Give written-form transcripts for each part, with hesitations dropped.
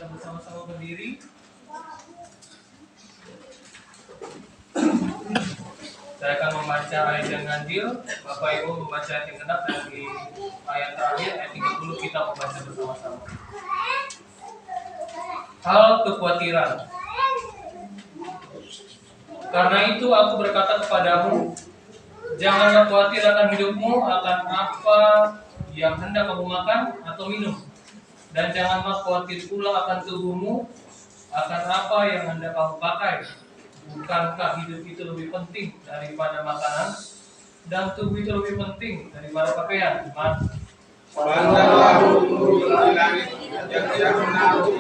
kita bersama-sama berdiri. Saya akan membaca ayat yang ganjil, Bapak Ibu membaca ayat yang genap, dan di ayat terakhir, ayat 30 kita membaca bersama-sama. Hal kekhawatiran. Karena itu aku berkata kepadamu, janganlah khawatir akan hidupmu, akan apa yang hendak kamu makan atau minum. Dan janganlah khawatir pula akan tubuhmu, akan apa yang hendak kamu pakai. Bukankah hidup itu lebih penting daripada makanan, dan tubuh itu lebih penting daripada pakaian? Pandanglah burung di langit yang tidak menaruh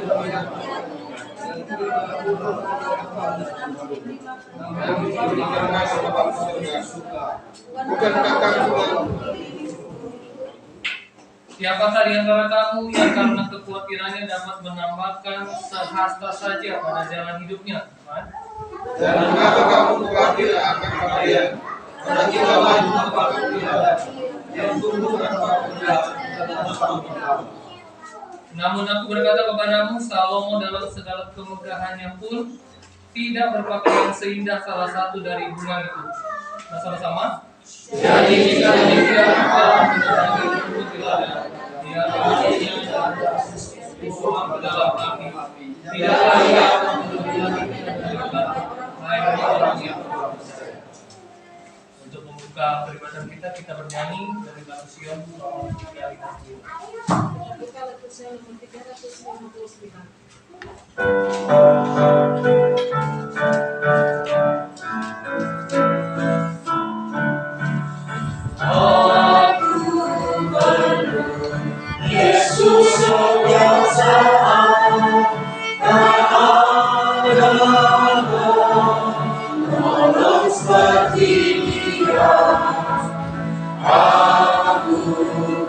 Siapakah di antara kamu yang karena kekhawatirannya dapat menambahkan sehasta saja pada jalan hidupnya? Dan mengapa kamu khawatir akan pakaian? Karena kita maju merupakan ibadah yang tumbuh tanpa penyebab. Namun aku berkata kepadamu, Salomo dalam segala kemegahannya pun tidak berpakaian seindah salah satu dari bunga itu. Bersama-sama. Jadi jika demikian, Allah mendatangi tubuh kita, dia berartinya semua ke dalam api. Tidaklah ia akan menjadi orang yang percaya. Untuk membuka peribadatan kita bernyanyi dari lagu Sion 350. Buka lagu Sion 359. Yesus setiap saat tak ada tolong seperti Dia. Aku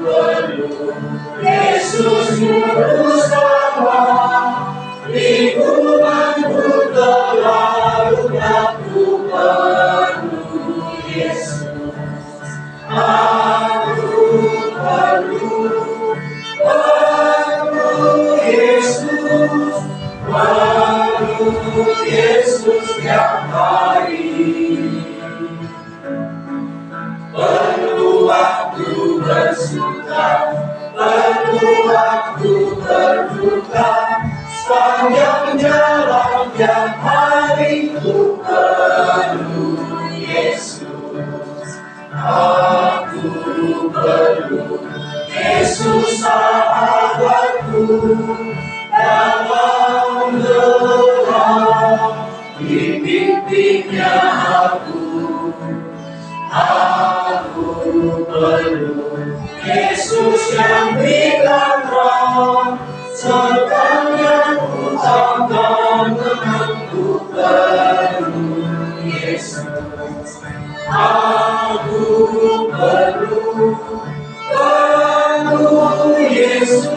perlu Yesus juru selamat, lingkunganku terlalu aku perlu Yesus. Aku perlu Yesus setiap hari. Perlu waktu bersuka, perlu waktu berduka, sepanjang jalan tiap hari ku perlu Yesus. Aku perlu Yesus sahabatku, dalam gelap dibimbingnya aku. Aku perlu Yesus yang berikan roh, serta yang utama menentu perlu Yesus. Aku perlu Yesus,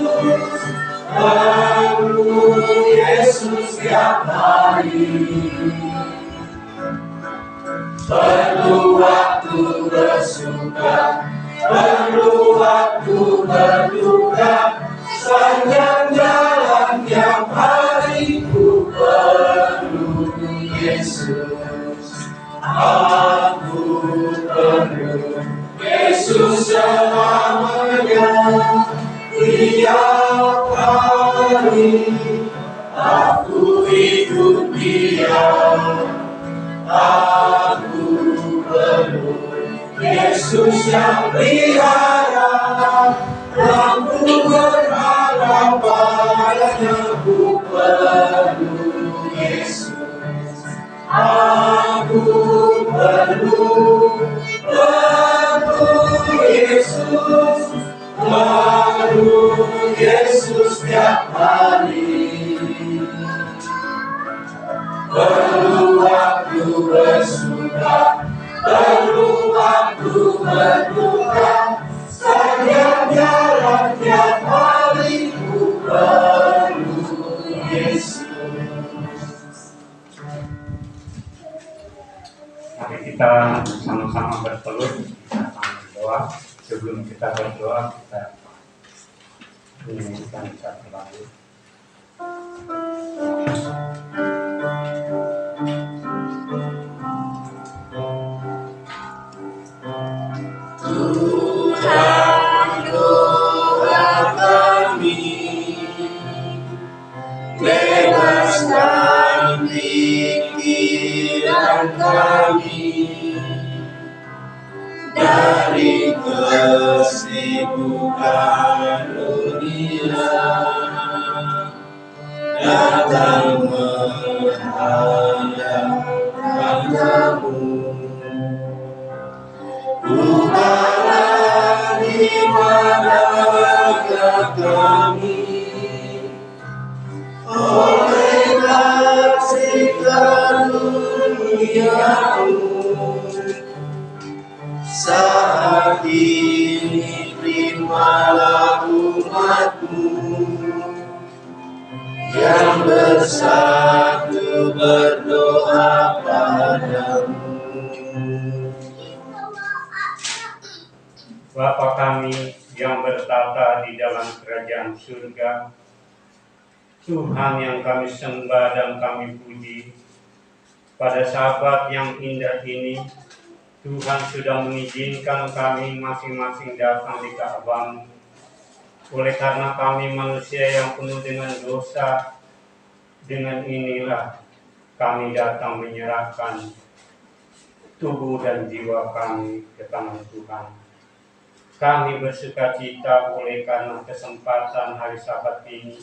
perlu Yesus setiap hari. Perlu waktu bersuka, perlu waktu berduka, sepanjang jalan tiap hari ku perlu Yesus. Aku perlu Yesus selamanya, tiap hari aku ikut Dia. Aku perlu Yesus yang pelihara, aku berharap padanya. Ku perlu Yesus. Aku perlu Yesus, perlu Yesus setiap hari. Perlu waktu bersuka, perlu waktu berduka, sepanjang jalan tiap hari ku perlu Yesus. Mari kita sama-sama berpeluh, kita berdoa. Sebelum kita berdoa, kita menyanyikan satu lagu. Tuhan doa kami, bebaskan pikiran kami dari kesibukan dunia, datang menghadap Kamu. Ubahlah ibadah kami oleh kasih karunia-Mu. Saat ini terimalah umat-Mu yang bersatu berdoa padamu. Bapa kami yang bertata di dalam kerajaan surga, Tuhan yang kami sembah dan kami puji, pada sahabat yang indah ini, Tuhan sudah mengizinkan kami masing-masing datang di Ka'bah-Mu. Oleh karena kami manusia yang penuh dengan dosa, dengan inilah kami datang menyerahkan tubuh dan jiwa kami ke tangan Tuhan. Kami bersukacita oleh karena kesempatan hari Sabat ini,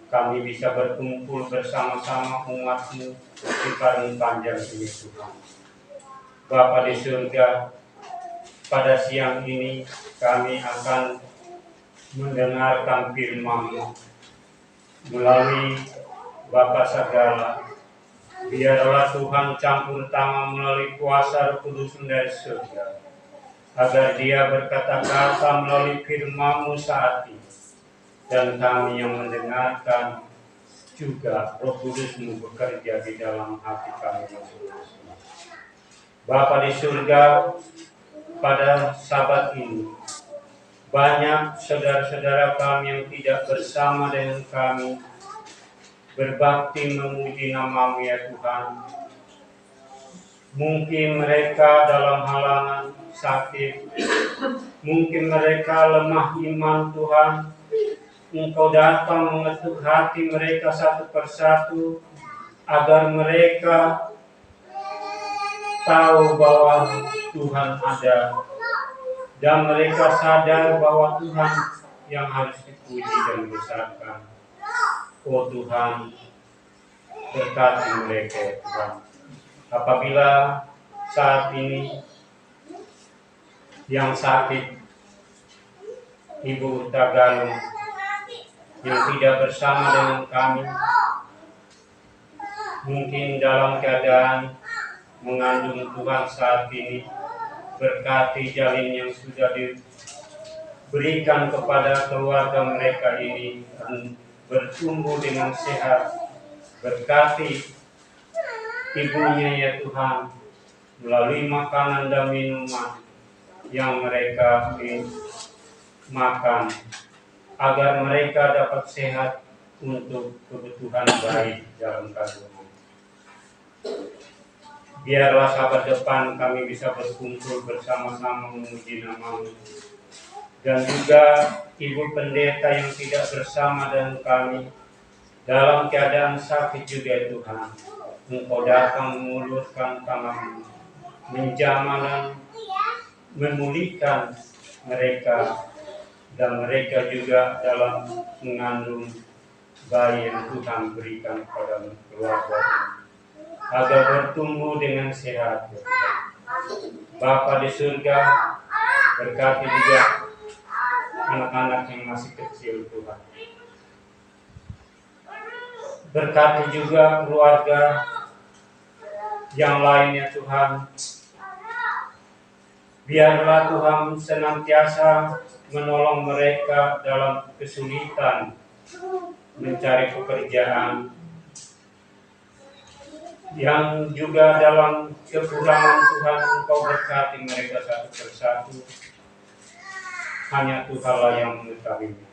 kami bisa berkumpul bersama-sama umat-Mu di padang panjang ini Tuhan. Bapa di surga, pada siang ini kami akan mendengarkan firman-Mu melalui Bapa Sagala. Biarlah Tuhan campur tangan melalui kuasa Roh Kudus dari surga, agar Dia berkata-kata melalui firman-Mu saat ini, dan kami yang mendengarkan juga Roh Kudus-Mu bekerja di dalam hati kami masing-masing. Bapa di surga, pada Sabat ini banyak saudara-saudara kami yang tidak bersama dengan kami berbakti memuji nama-Mu ya Tuhan. Mungkin mereka dalam halangan sakit, mungkin mereka lemah iman Tuhan. Engkau datang mengetuk hati mereka satu persatu, agar mereka tahu bahwa Tuhan ada, dan mereka sadar bahwa Tuhan yang harus dipuji dan dibesarkan. Oh Tuhan, berkati mereka ya Tuhan. Apabila saat ini yang sakit Ibu Tagalung yang tidak bersama dengan kami, mungkin dalam keadaan mengandung Tuhan saat ini, berkati jalin yang sudah diberikan kepada keluarga mereka ini bertumbuh dengan sehat. Berkati ibunya ya Tuhan, melalui makanan dan minuman yang mereka makan, agar mereka dapat sehat untuk kebutuhan baik dalam kandungan. Biarlah Sabat depan kami bisa berkumpul bersama-sama memuji nama-Mu, dan juga Ibu Pendeta yang tidak bersama dengan kami dalam keadaan sakit juga ya Tuhan. Engkau datang mengulurkan tangan-Mu, menjamah dan memulihkan mereka, dan mereka juga dalam mengandung bayi yang Tuhan berikan kepada keluarga, agar bertumbuh dengan sehat. Bapa di surga, berkati juga anak-anak yang masih kecil Tuhan. Berkati juga keluarga yang lainnya Tuhan. Biarlah Tuhan senantiasa menolong mereka dalam kesulitan mencari pekerjaan, yang juga dalam kekurangan Tuhan Engkau berkati mereka satu persatu. Hanya Tuhanlah yang mengetahuinya.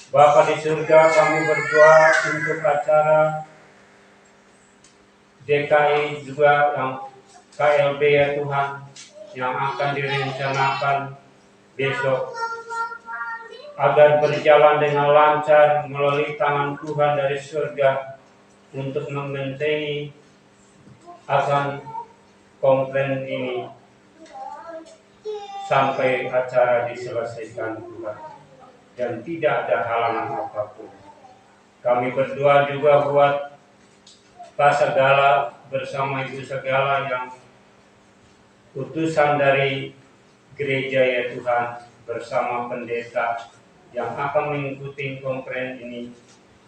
Bapa di surga, kami berdoa untuk acara DKI juga yang KLB ya Tuhan, yang akan direncanakan besok, agar berjalan dengan lancar melalui tangan Tuhan dari surga untuk membentengi akan komplain ini sampai acara diselesaikan Tuhan, dan tidak ada halangan apapun. Kami berdoa juga buat Pak Segala bersama Ibu Segala yang utusan dari gereja ya Tuhan, bersama pendeta yang akan mengikuti komplain ini.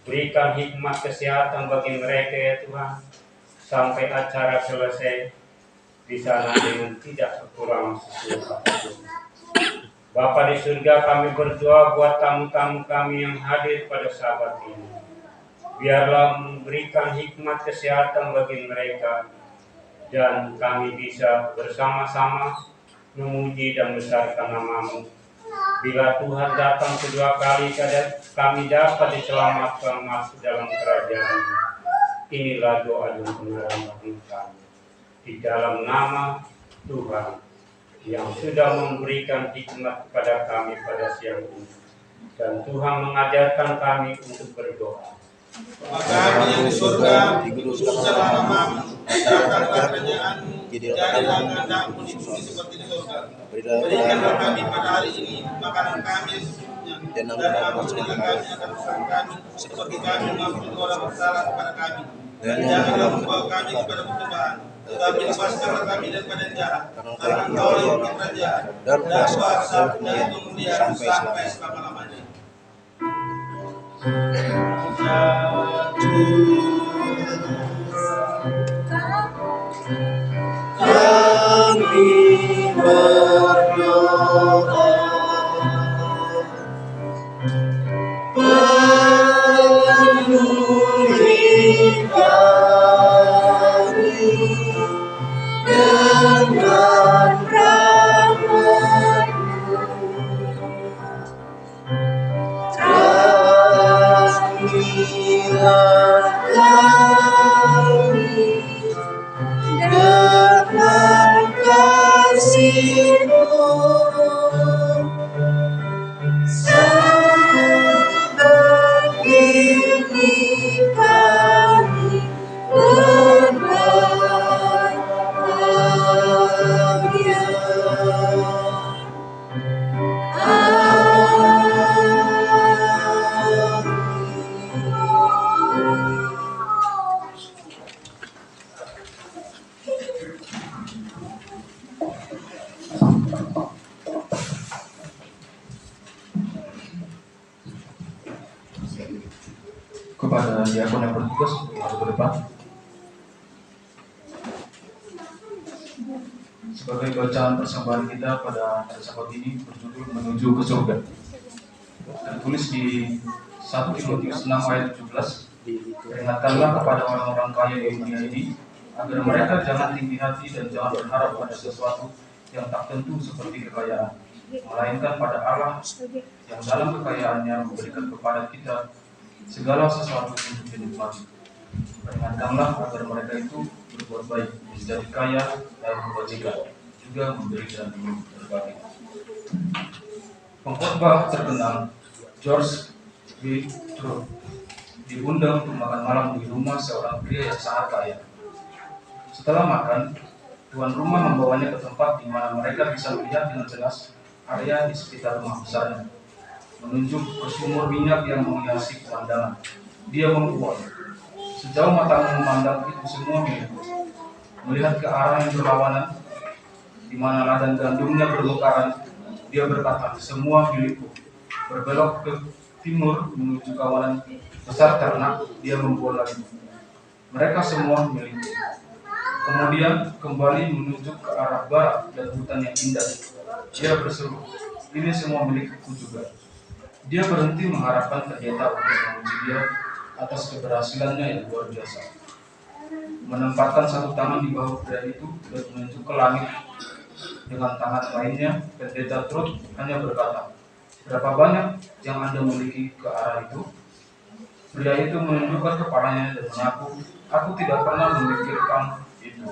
Berikan hikmat kesehatan bagi mereka ya Tuhan, sampai acara selesai di sana dengan tidak kekurangan sesuatu. Bapa di surga, kami berdoa buat tamu-tamu kami yang hadir pada sahabat ini. Biarlah memberikan hikmat kesehatan bagi mereka, dan kami bisa bersama-sama memuji dan besarkan nama-Mu. Bila Tuhan datang kedua kali, kami dapat diselamatkan masuk dalam kerajaan-Mu. Inilah doa dan pengharapan kami. Di dalam nama Tuhan yang sudah memberikan hikmat kepada kami pada siang ini. Dan Tuhan mengajarkan kami untuk berdoa. Bapa kami yang di surga, dikuduskanlah namamu, datanglah kerajaan-Mu, jadilah kehendak-Mu di bumi seperti di surga. Berikanlah kami pada hari ini makanan kami secukupnya, dan ampunilah kami akan kesalahan kami, seperti kami mengampuni orang bersalah kepada kami. Dan janganlah membawa kami kepada pencobaan, tetapi lepaskanlah kami daripada yang jahat. Karena Engkau yang kerajaan dan kuasa dan kemuliaan sampai selama-lamanya. Kami berdoa, penuhi kami dengan rahmat-Mu. Terangkanlah kami dengan kasih-Mu, seperti kami berbahagia. Kepada diakon yang bertugas masuk ke depan. Sebagai bacaan persembahan kita pada sahabat ini berjudul Menuju ke Surga. Tertulis di 1 Timotius 6 ayat 17. Peringatkanlah kepada orang-orang kaya di dunia ini agar mereka jangan tinggi hati dan jangan berharap pada sesuatu yang tak tentu seperti kekayaan, melainkan pada Allah yang dalam kekayaannya memberikan kepada kita segala sesuatu untuk dinikmati. Peringatkanlah agar mereka itu berbuat baik, menjadi kaya dan kebajikan, juga memberi dan berbagi. Pengkhotbah terkenal George W. Truett diundang untuk makan malam di rumah seorang pria yang sangat kaya. Setelah makan, tuan rumah membawanya ke tempat di mana mereka bisa melihat dengan jelas area di sekitar rumah besarnya, menunjuk ke sumur minyak yang menghiasi pemandangan. Dia membuat, sejauh matamu memandang itu semua milikku. Melihat ke arah yang berlawanan, di mana ladang gandumnya bermekaran, dia berkata, semua milikku. Berbelok ke timur menuju kawanan besar ternak, dia membuat lagi, mereka semua milikku. Kemudian kembali menuju ke arah barat dan hutan yang indah. Dia berseru, ini semua milikku juga. Dia berhenti mengharapkan pendeta untuk memuji dia atas keberhasilannya yang luar biasa. Menempatkan satu tangan di bahu pria itu dan menunjuk ke langit dengan tangan lainnya, pendeta Truett hanya berkata, Berapa banyak yang Anda miliki ke arah itu? Pria itu menundukkan kepalanya dan mengaku, aku tidak pernah memikirkan itu.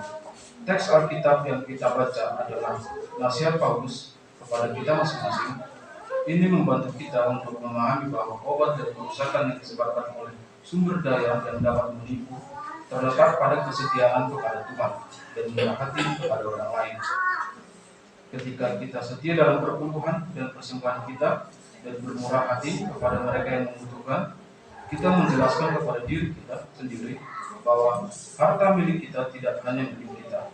Teks Alkitab yang kita baca adalah nasihat Paulus kepada kita masing-masing. Ini membantu kita untuk memahami bahwa obat dan kerusakan yang disebabkan oleh sumber daya yang dapat menipu terletak pada kesetiaan kepada Tuhan dan murah hati kepada orang lain. Ketika kita setia dalam perpuluhan dan persembahan kita dan bermurah hati kepada mereka yang membutuhkan, kita menjelaskan kepada diri kita sendiri bahwa harta milik kita tidak hanya milik kita.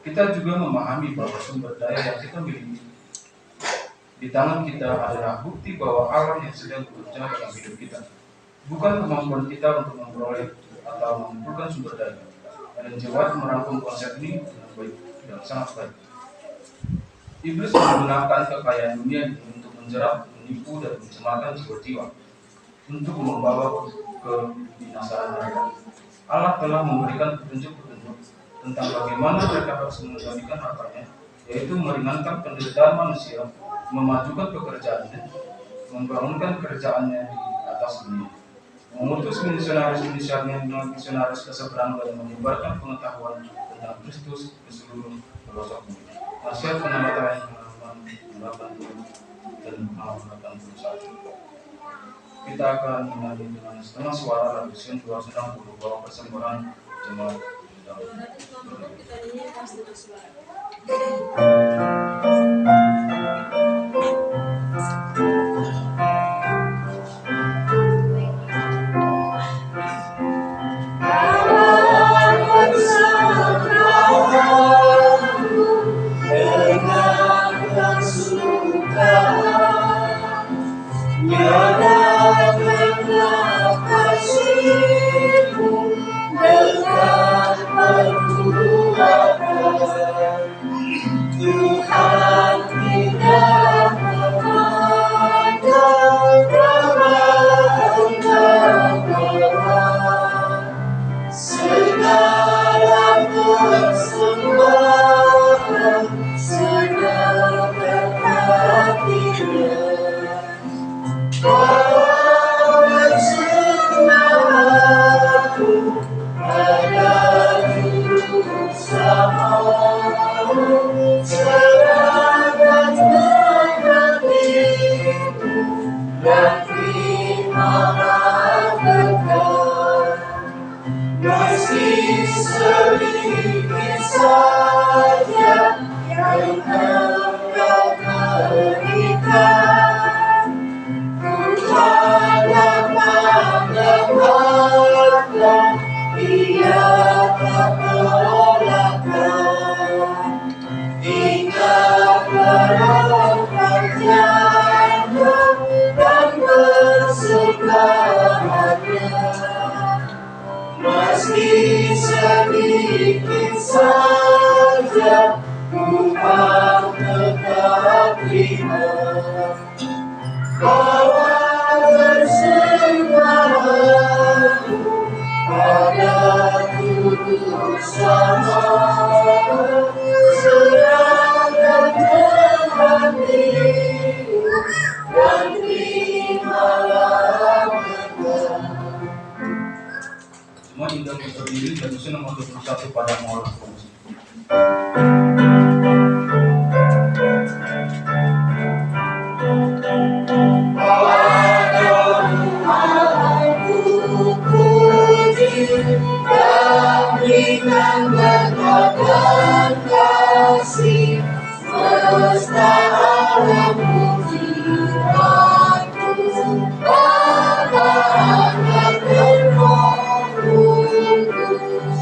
Kita juga memahami bahwa sumber daya yang kita miliki di tangan kita adalah bukti bahwa Allah yang sedang bekerja dalam hidup kita. Bukan kemampuan kita untuk memperoleh atau mengumpulkan sumber daya. Dan Jewat merangkum konsep ini dengan baik, dengan sangat baik. Iblis menggunakan kekayaan dunia ini untuk menjerat, menipu, dan mencemarkan jiwa-jiwa untuk membawa ke binasaan mereka. Allah telah memberikan petunjuk-petunjuk tentang bagaimana mereka harus mengendalikan hartanya, yaitu meringankan penderitaan manusia, memajukan pekerjaannya, membangunkan kerjaannya di atas dunia, mengutus misionaris keseberang dan menyebarkan pengetahuan tentang Kristus ke seluruh pelosok bumi. Nasihat penamatan halaman 80 dan halaman 81. Kita akan menyanyi dengan setengah suara lagu Sion 260 bahwa persembahan jemaat. Nanti kelompok kita nyanyi pas dengan suara. Meski sedikit saja ku tetap terima, bawa persembahanku pada Tuhan sama, serahkan hatiku dan terimalah berkat. Semua indah berdiri dan usia nomor 21 pada mola. Berikan berkat dan kasih, semesta alam pujianku, Bapa, Anak dan Roh Kudus.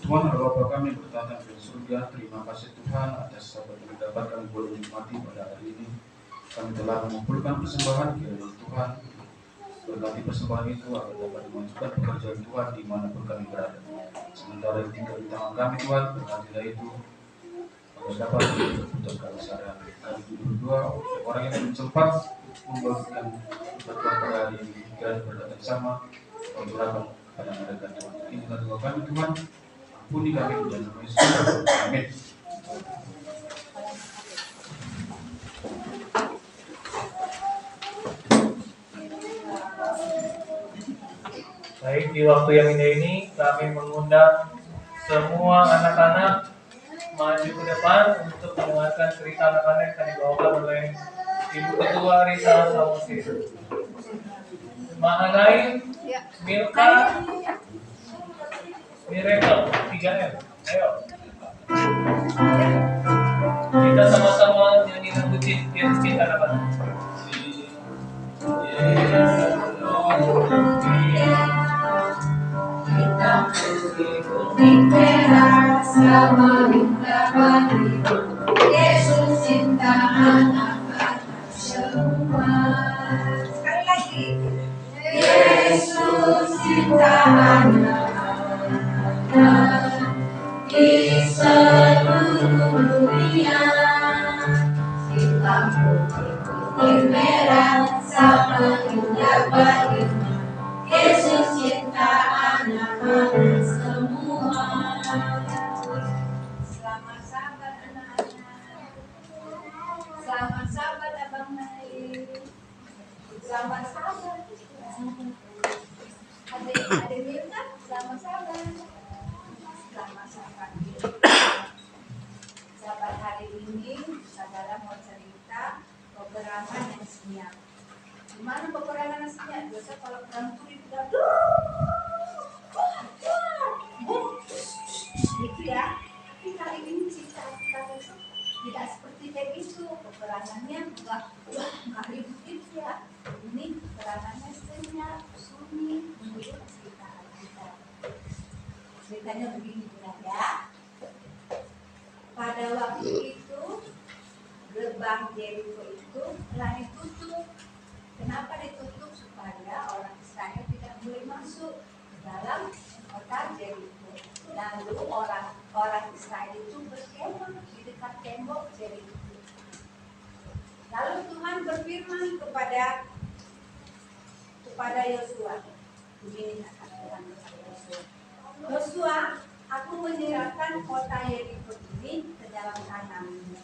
Tuhan Allah Bapa kami bertata di surga, terima kasih Tuhan atas sahabat yang dapat kami boleh nikmati pada hari ini. Kami telah mengumpulkan persembahan kiranya Tuhan berkati persembahan itu agar dapat memajukan pekerjaan Tuhan dimanapun kami berada. Sementara yang tinggal di tangan kami Tuhan, berkatilah itu agar dapat berputar kami sehari-hari. Kami berdua orang yang belum sempat membagikan berkat pada hari ini, kiranya berkat yang sama kami berikan pada mereka Tuhan. Inilah doa kami Tuhan, ampuni kami di dalam nama Yesus. Amin. Baik, di waktu yang indah ini kami mengundang semua anak-anak maju ke depan untuk mendengarkan cerita anak-anak yang akan dibawakan oleh Ibu Ketua Rita Samosir. Mahanaim, Milka, Miracle, 3M. Ayo. Kita sama-sama nyanyi lagu cinta anak-anak. Kita kuning merah sama indah bagi Yesus cinta anak-anak semua. Sekali lagi, Yesus cinta anak-anak di seluruh dunia. Kita kuning merah sama indah bagi Yesus cinta anak-anak semua. Selamat sabat anak-anak. Selamat sabat Abang Naik. Selamat sabat. Ada Mirna, selamat sabat. Selamat sabat. Sabat hari ini, saudara mau cerita peperangan yang senyap. Gimana peperangan nasinya? Biasa kalau perang itu udah gitu ya. Tapi kali ini cerita kita itu tidak seperti kayak gitu. Peperangannya nggak ribut gitu ya. Ini peperangannya senyap, sunyi, menurut cerita kita. Ceritanya begini ya. Pada waktu itu gerbang Jericho itu telah ditutup. Kenapa ditutup? Supaya orang Israel tidak boleh masuk ke dalam kota Jericho. Lalu orang Israel itu berkemah di dekat tembok Jericho. Lalu Tuhan berfirman kepada Yosua. Begini kata Tuhan kepada Yosua. Yosua, aku menyerahkan kota Jericho ini ke dalam tanganmu.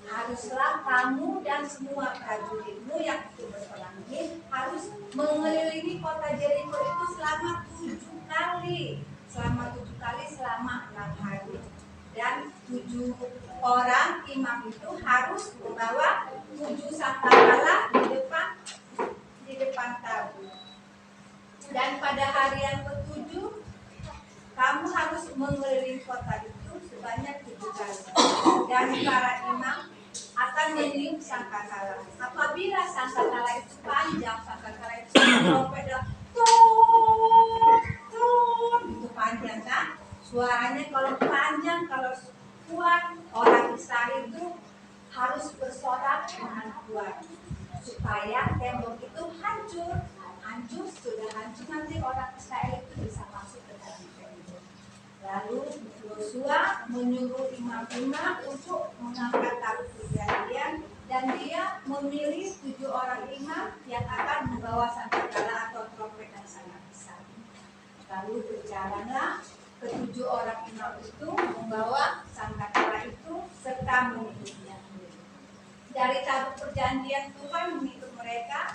Haruslah kamu dan semua prajuritmu yang ikut berperang ini harus mengelilingi kota Jericho itu selama 7 kali. Selama 7 kali selama 6 hari. Dan 7 orang imam itu harus membawa 7 sangkakala di depan tabut. Dan pada hari yang ke-7 kamu harus mengelilingi kota itu sebanyak 7 kali. Dan para imam akan meniup sangkakala. Apabila sangkakala itu panjang, sangkakala itu trompetnya itu panjang kan? Suaranya kalau panjang, kalau kuat, orang Israel itu harus bersorak dengan kuat supaya tembok itu hancur. Sudah hancur, nanti orang Israel itu bisa masuk ke dalam tembok. Lalu Yosua menyuruh imam-imam untuk mengangkat tabut perjanjian dan dia memilih 7 orang imam yang akan membawa sangkakala atau trompet yang sangat besar. Lalu berjalanlah ke-7 orang imam itu membawa sangkakala itu serta mengikutnya. Dari tabut perjanjian Tuhan mengikut mereka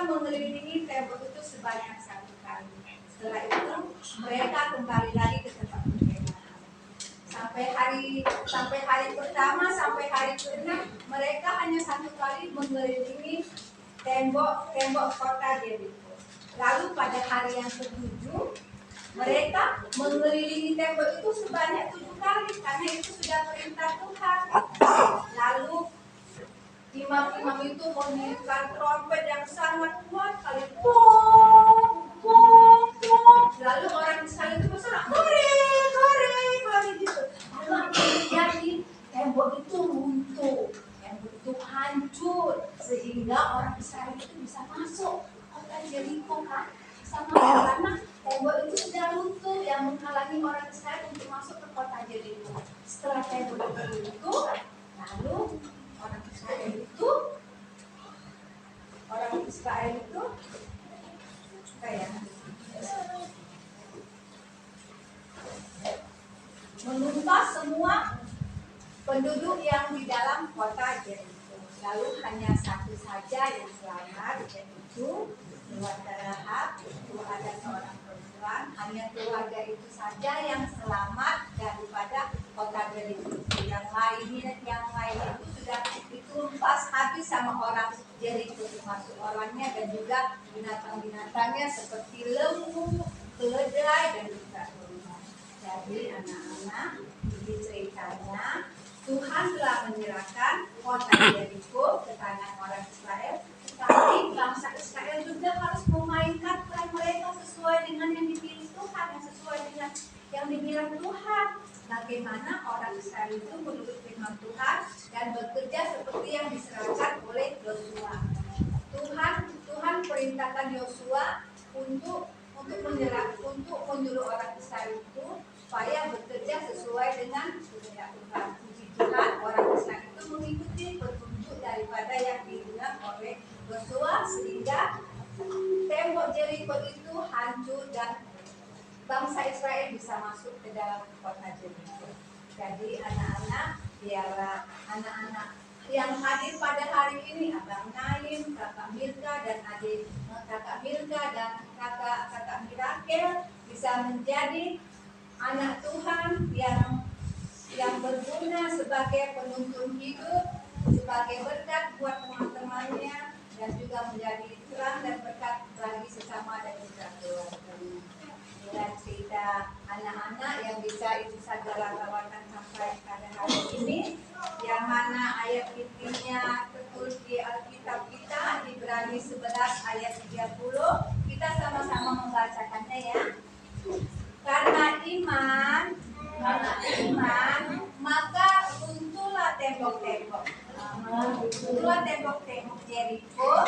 mengelilingi tembok itu sebanyak 1 kali. Setelah itu mereka kembali lagi ke tempat perkemahan. Sampai hari pertama sampai hari ke-6 mereka hanya 1 kali mengelilingi tembok kota Jericho. Lalu pada hari yang ke-7 mereka mengelilingi tembok itu sebanyak 7 kali karena itu sudah perintah Tuhan. Lalu imam-imam itu meniupkan trompet yang sangat kuat kali pong. Lalu orang Israel itu bersorak, hore gitu. Lalu jadi tembok itu runtuh, tembok itu hancur sehingga orang Israel itu bisa masuk kota Jericho kan? Bisa masuk karena tembok itu sudah runtuh yang menghalangi orang Israel untuk masuk ke kota Jericho. Setelah tembok itu runtuh, lalu orang Israel itu kayak menumpas semua penduduk yang di dalam kota Jericho. Lalu hanya satu saja yang selamat, yaitu itu keluarga Rahab itu ada seorang perempuan, hanya keluarga itu saja yang selamat daripada kota Yeriko. Yang lain itu sudah ditumpas habis sama orang Yeriko, termasuk orangnya dan juga binatang-binatangnya seperti lembu, keledai dan juga domba. Jadi anak-anak, ini ceritanya Tuhan telah menyerahkan kota Yeriko ke tangan orang Israel, tapi bangsa Israel juga harus memainkan peran mereka sesuai dengan yang dipilih Tuhan, yang sesuai dengan yang dibilang Tuhan. Bagaimana orang Israel itu menurut firman Tuhan dan bekerja seperti yang diserahkan oleh Yosua. Tuhan perintahkan Yosua untuk menyuruh orang Israel itu supaya bekerja sesuai dengan kehendak Tuhan. Puji Tuhan, orang Israel itu mengikuti petunjuk daripada yang dibilang oleh Yosua sehingga tembok Yeriko itu hancur dan bangsa Israel bisa masuk ke dalam kota Yeriko. Jadi anak-anak, biarlah anak-anak yang hadir pada hari ini, Abang Naim, Kakak Mirka dan adik Kakak Mirka dan Kakak Mirakel bisa menjadi anak Tuhan yang berguna sebagai penuntun hidup, sebagai berkat buat teman-temannya dan juga menjadi terang dan berkat bagi sesama dan juga keluarganya. Dan cerita anak-anak yang bisa Ibu Sagala bawakan sampai pada hari ini, yang mana ayat intinya tertulis di Alkitab kita, Ibrani 11 ayat 30. Kita sama-sama membacakannya ya. Karena iman, maka runtuhlah tembok-tembok. Runtuhlah tembok-tembok Yeriko.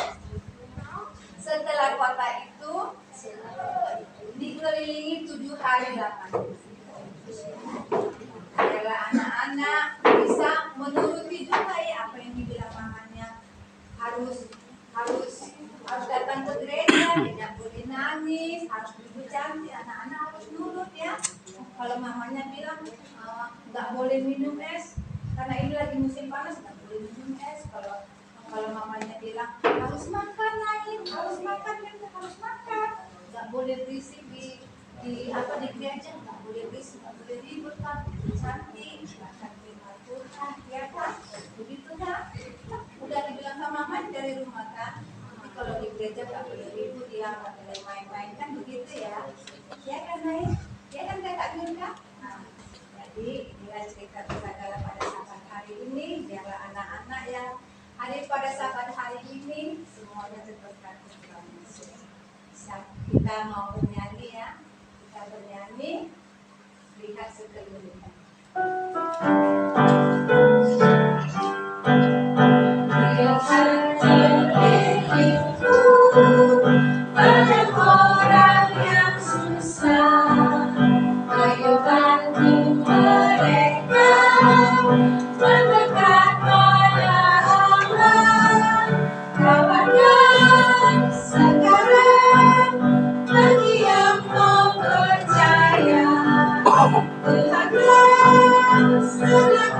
Setelah kota itu dikelilingi 7 hari 8. Adalah anak-anak bisa menuruti juga ya apa yang dibilang mamanya, harus datang ke gereja, tidak boleh nangis, harus duduk cantik, anak-anak harus nurut ya. Kalau mamanya bilang nggak boleh minum es karena ini lagi musim panas, nggak boleh minum es. Kalau mamanya bilang harus makan naik, harus makan, nggak boleh berisik di gereja, nggak boleh berisik, nggak boleh ribut, kan cantik, makan firman Tuhan, ya kan? Begitu kan? Udah dibilang sama mama dari rumah kan? Nanti kalau di gereja nggak boleh ribut, ya nggak boleh main-main, kan begitu ya? Ya kan naik? Ya kan Kakak Mirka? Nah, jadi inilah cerita Sagala pada sahabat hari ini. Biarlah anak-anak yang hadir pada sahabat hari ini semuanya terberkati Tuhan Yesus. Kita mau bernyanyi ya, kita bernyanyi, lihat sekeliling. Lihat sekelilingku, banyak orang yang susah, ayo bantu mereka mendekat pada Allah. Kabarkan sekarang bagi yang mau percaya, Tuhan sedang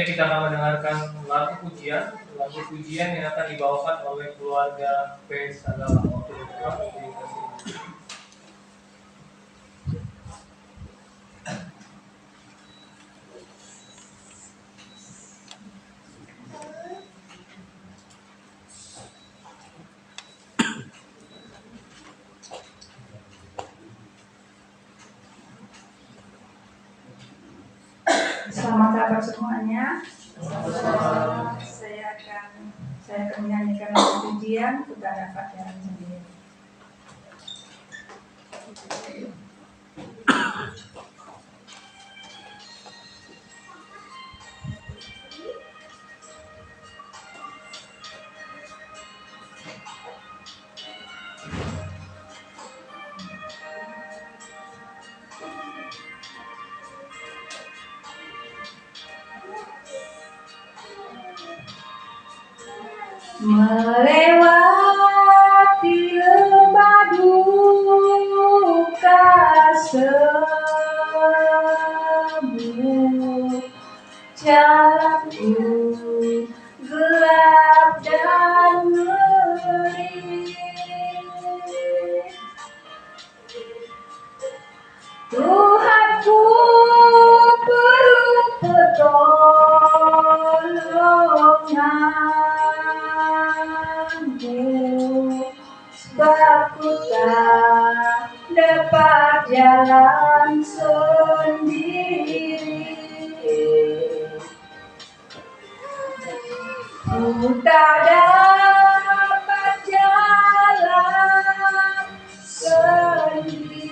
Selanjutnya kita akan mendengarkan lagu pujian yang akan dibawakan oleh keluarga P. Sagala. Waktu bergerak dikasih. Selamat datang semuanya. Saya akan menyanyikan lagu pujian kepada Pak Jalan sendiri. Melewati lembah duka semu, jalanku gelap dan ngeri. Tuhanku perlu pertolonganmu, sebab ku tak dapat jalan sendiri. Ku tak dapat jalan sendiri.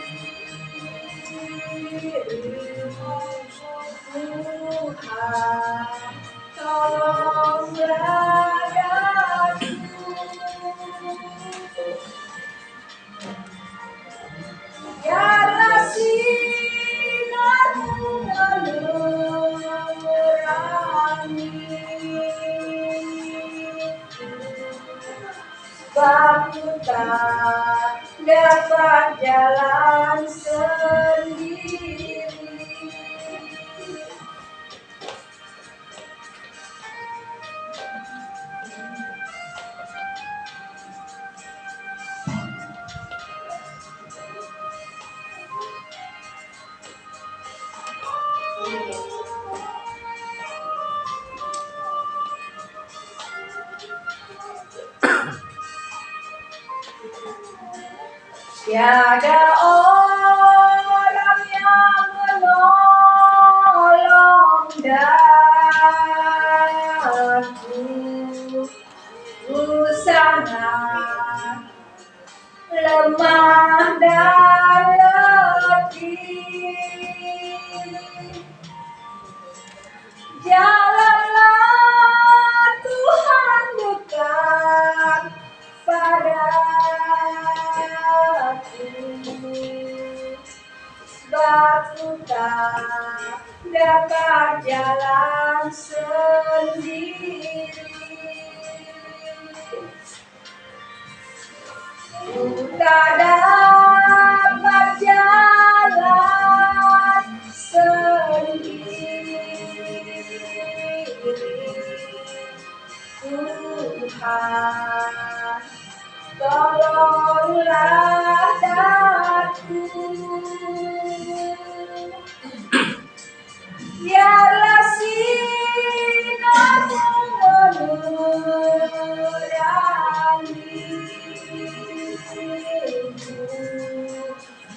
Tuhan, tolonglah aku. Biarlah sinarmu menerangi, sebab ku tak dapat jalan sendiri. Tiada orang yang menolong daku, ku sangat lemah dan letih. Janganlah Tuhan dekat padaku, sebab ku tak dapat jalan sendiri. Ku tak dapat jalan sendiri. Tuhan, tolonglah aku. Biarlah sinarmu menerangi,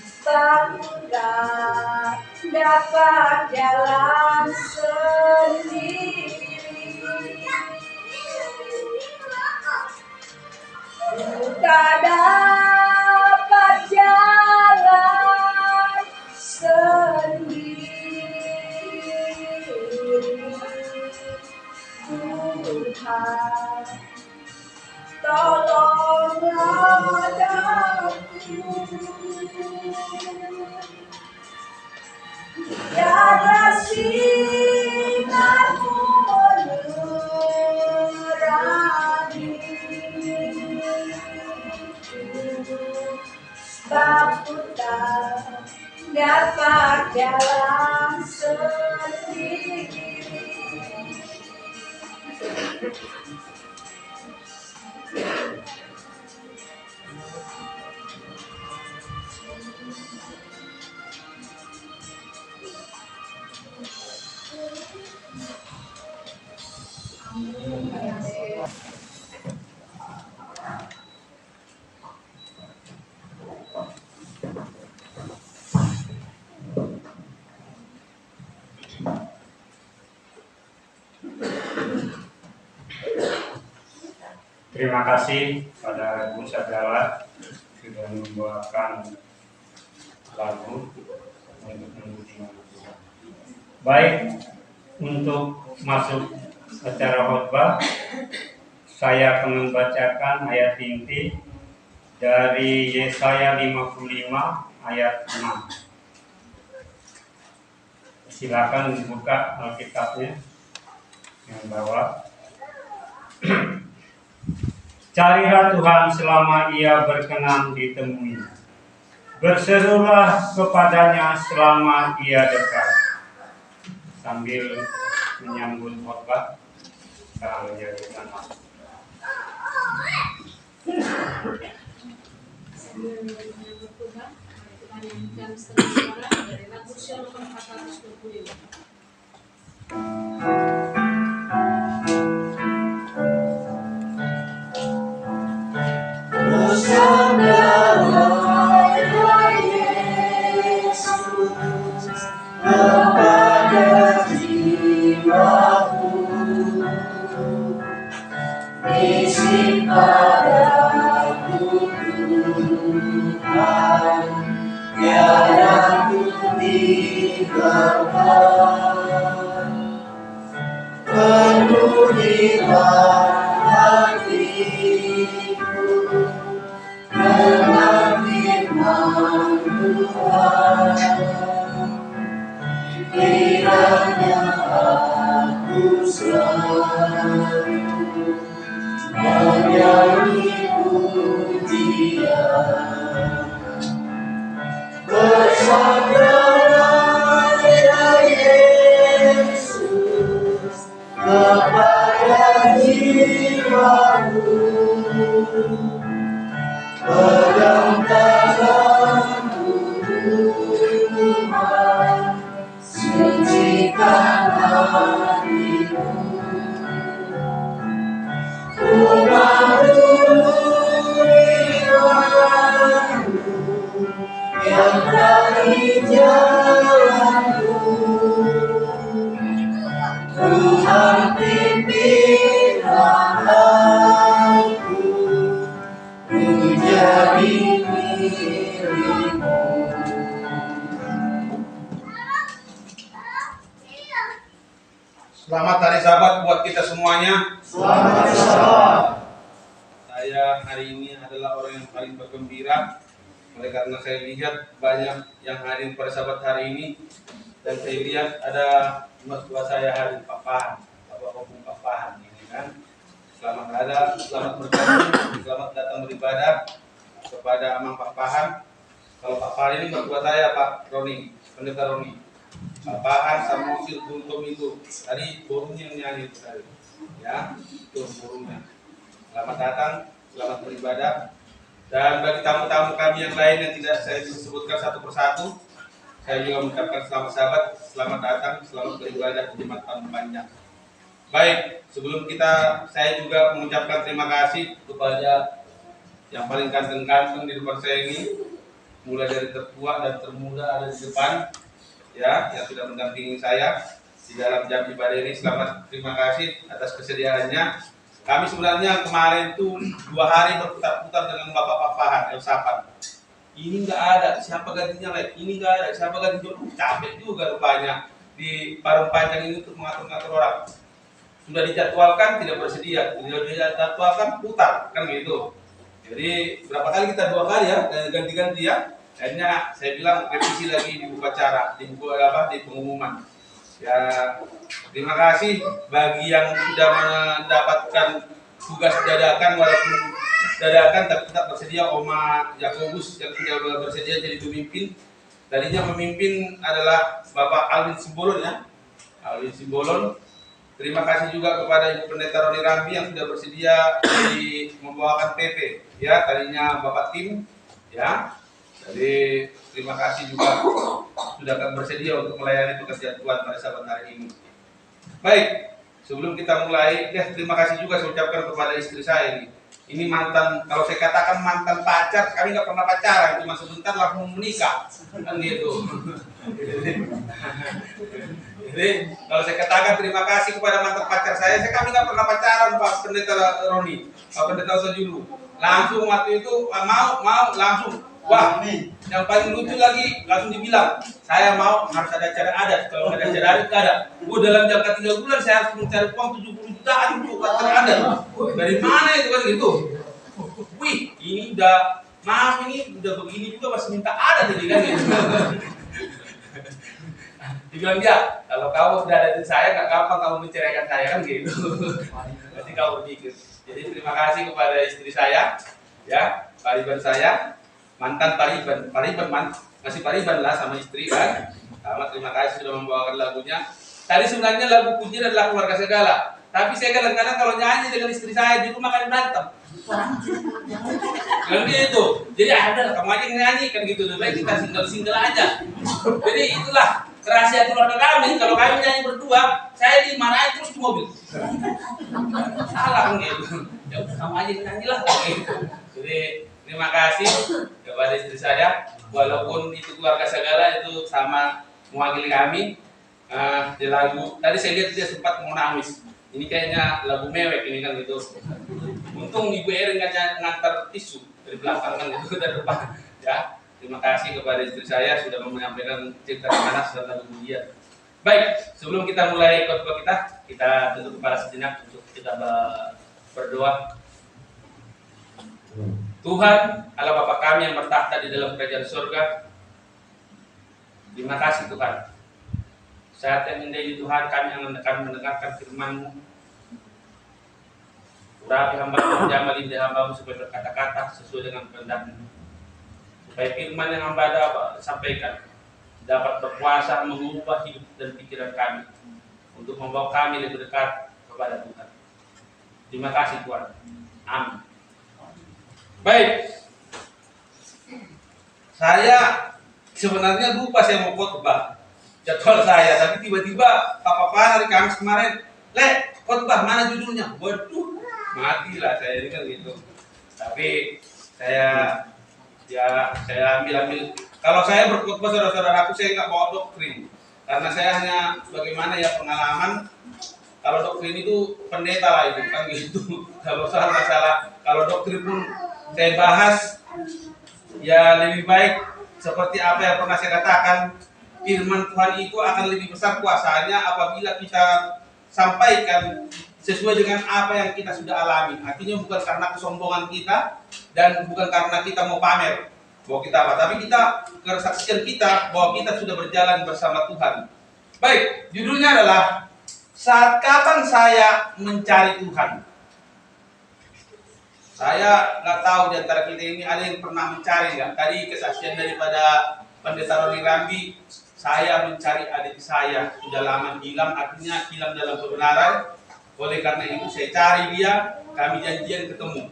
sebab ku tak dapat jalan sendiri. Ku tak dapat jalan sendiri. Tuhan, tolonglah aku. Biarlah sinarmu menerangi, sebab ku tak dapat jalan sendiri. Terima kasih pada Ibu Sagala sudah membawakan lagu untuk memuji nama Tuhan. Baik, untuk masuk acara khotbah, saya akan membacakan ayat inti dari Yesaya 55 ayat 6. Silakan dibuka Alkitabnya yang bawah. Carilah Tuhan selama Ia berkenan ditemui. Berserulah kepadanya selama Ia dekat. Sambil menyambut khotbah, kita menjadikan Sambil menyambut Tuhan, kita nyanyikan setengah suara dari lagu Shalom 425. Selamat hari Sabat buat kita semuanya. Selamat hari Sabat. Saya hari ini adalah orang yang paling bergembira, oleh karena saya lihat banyak yang hadir pada Sabat hari ini, dan saya lihat ada mertua saya hari Papahan, Bapak Opung Papahan ini kan. Selamat bergabung, selamat datang beribadah kepada Amang Papahan. Kalau Papahan ini mertua saya Pak Roni, Pendeta Roni. Papahan sama Musir Buntum itu tadi burungnya yang nyanyi tadi, ya itu burungnya. Selamat datang, selamat beribadah. Dan bagi tamu-tamu kami yang lain yang tidak saya sebutkan satu persatu, saya juga mengucapkan selamat Sabat, selamat datang, selamat beribadah di Jemaat Tamu Panjang. Baik, sebelum saya juga mengucapkan terima kasih kepada yang paling ganteng-ganteng di depan saya ini, mulai dari tertua dan termuda ada di depan, ya, yang sudah mendampingi saya di dalam jam ibadah ini. Selamat, terima kasih atas kesediaannya. Kami sebenarnya kemarin tuh 2 hari berputar-putar dengan Bapak Papahan Elsapan. Ini nggak ada, siapa gantinya lagi? Ini nggak ada, siapa gantinya? Capek juga rupanya di Parung Panjang ini untuk mengatur-ngatur orang. Sudah dijadwalkan tidak bersedia, tidak dijadwalkan putar, kan gitu. Jadi berapa kali kita 2 kali ya ganti-ganti ya. Akhirnya saya bilang revisi lagi di upacara, di pengumuman. Ya, terima kasih bagi yang sudah mendapatkan tugas dadakan, walaupun dadakan tapi tetap bersedia. Oma Yakobus yang sudah bersedia jadi pemimpin. Tadinya pemimpin adalah Bapak Alvin Simbolon ya, Alvin Simbolon. Terima kasih juga kepada Ibu Pendeta Roni Rambi yang sudah bersedia membawakan PP. Ya, tadinya Bapak Tim, ya. Jadi terima kasih juga sudah akan bersedia untuk melayani pekerjaan Tuhan pada sabat hari ini. Baik, sebelum kita mulai, terima kasih juga saya ucapkan kepada istri saya ini. Ini mantan, kalau saya katakan mantan pacar, kami nggak pernah pacaran, cuma sebentar langsung menikah, kan gitu. Jadi kalau saya katakan terima kasih kepada mantan pacar saya kami nggak pernah pacaran Pak Pendeta Roni, Pak Pendeta Sojulu. Langsung waktu itu mau langsung. Wah, yang paling lucu lagi langsung dibilang, saya mau harus ada acara adat. Kalau nggak ada acara adat nggak ada. Dalam jangka 3 bulan saya harus mencari uang 70 jutaan untuk acara adat. Dari mana itu kan gitu? Wih, ini udah maaf ini udah begini juga masih minta adat jadi kan gitu. Dibilang dia, kalau kamu udah ada di saya, nggak gampang kamu menceraikan saya kan gitu. Nanti kamu berpikir. Jadi terima kasih kepada istri saya, ya, pariban saya, mantan pariban masih pariban lah sama istri kan. Terima kasih sudah membawakan lagunya. Tadi sebenarnya lagu pujian adalah Keluarga Segala, tapi saya kadang-kadang kalau nyanyi dengan istri saya di rumah kan berantem. Kan gitu. Jadi ada kamu aja nyanyi kan gitu, lebih baik kita single aja. Jadi itulah rahasia keluarga kami. Kalau kami nyanyi berdua, saya dimarahin terus di mobil. Salah gitu. Ya udah kamu aja nyanyi lah. Jadi terima kasih kepada istri saya. Walaupun itu Keluarga Segala itu sama mewakili kami. Di lagu tadi saya lihat dia sempat mau nangis. Ini kayaknya lagu mewek ini kan gitu. Untung Ibu Erin ngantar tisu dari belakang kan itu dari depan. Ya. Terima kasih kepada istri saya sudah menyampaikan cerita panas dan lagu pujian. Baik, sebelum kita mulai khotbah kita tutup kepala sejenak untuk kita berdoa. Tuhan, Allah Bapa kami yang bertahta di dalam kerajaan surga. Terima kasih Tuhan. Saat yang indah ini Tuhan, kami akan mendengarkan firman-Mu. Urapi hamba-Mu, jamah lidah hamba-Mu supaya berkata-kata sesuai dengan kehendak-Mu. Supaya firman yang hamba sampaikan dapat berkuasa mengubah hidup dan pikiran kami untuk membawa kami lebih dekat kepada Tuhan. Terima kasih Tuhan. Amin. Baik. Saya sebenarnya lupa saya mau khotbah jadwal saya, tapi tiba-tiba Pak hari Kamis kemarin, khotbah mana judulnya? Waduh, matilah saya ini kan gitu. Tapi saya ambil. Kalau saya berkhotbah saudara-saudaraku, saya nggak bawa doktrin, karena saya hanya bagaimana ya pengalaman. Kalau doktrin itu pendeta lah itu kan gitu. Kalau masalah kalau doktrin pun saya bahas, ya lebih baik seperti apa yang pernah saya katakan. Firman Tuhan itu akan lebih besar kuasanya apabila kita sampaikan sesuai dengan apa yang kita sudah alami. Artinya bukan karena kesombongan kita dan bukan karena kita mau pamer bahwa kita apa, tapi kita kesaksian kita bahwa kita sudah berjalan bersama Tuhan. Baik, judulnya adalah saat kapan saya mencari Tuhan. Saya nggak tahu di antara kita ini ada yang pernah mencari nggak? Tadi kesaksian daripada Pendeta Roni Rambi, saya mencari adik saya, sudah lama hilang, artinya hilang dalam kebenaran. Oleh karena itu saya cari dia, kami janjian ketemu.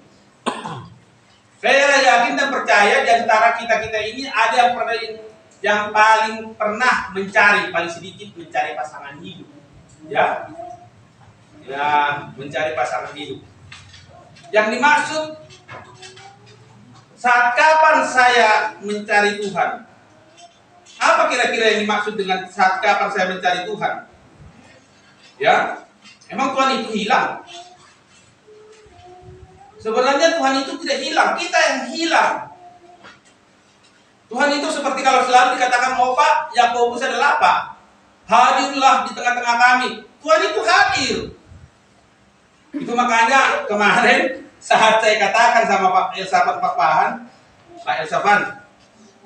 Saya yakin dan percaya di antara kita ini ada yang paling pernah mencari, paling sedikit mencari pasangan hidup. Ya, mencari pasangan hidup. Yang dimaksud saat kapan saya mencari Tuhan? Apa kira-kira yang dimaksud dengan saat kapan saya mencari Tuhan? Ya, emang Tuhan itu hilang? Sebenarnya Tuhan itu tidak hilang, kita yang hilang. Tuhan itu seperti kalau selalu dikatakan Pak Yakobus adalah apa? Hadirlah di tengah-tengah kami. Tuhan itu hadir. Itu makanya kemarin saat saya katakan sama Pak Elsafan,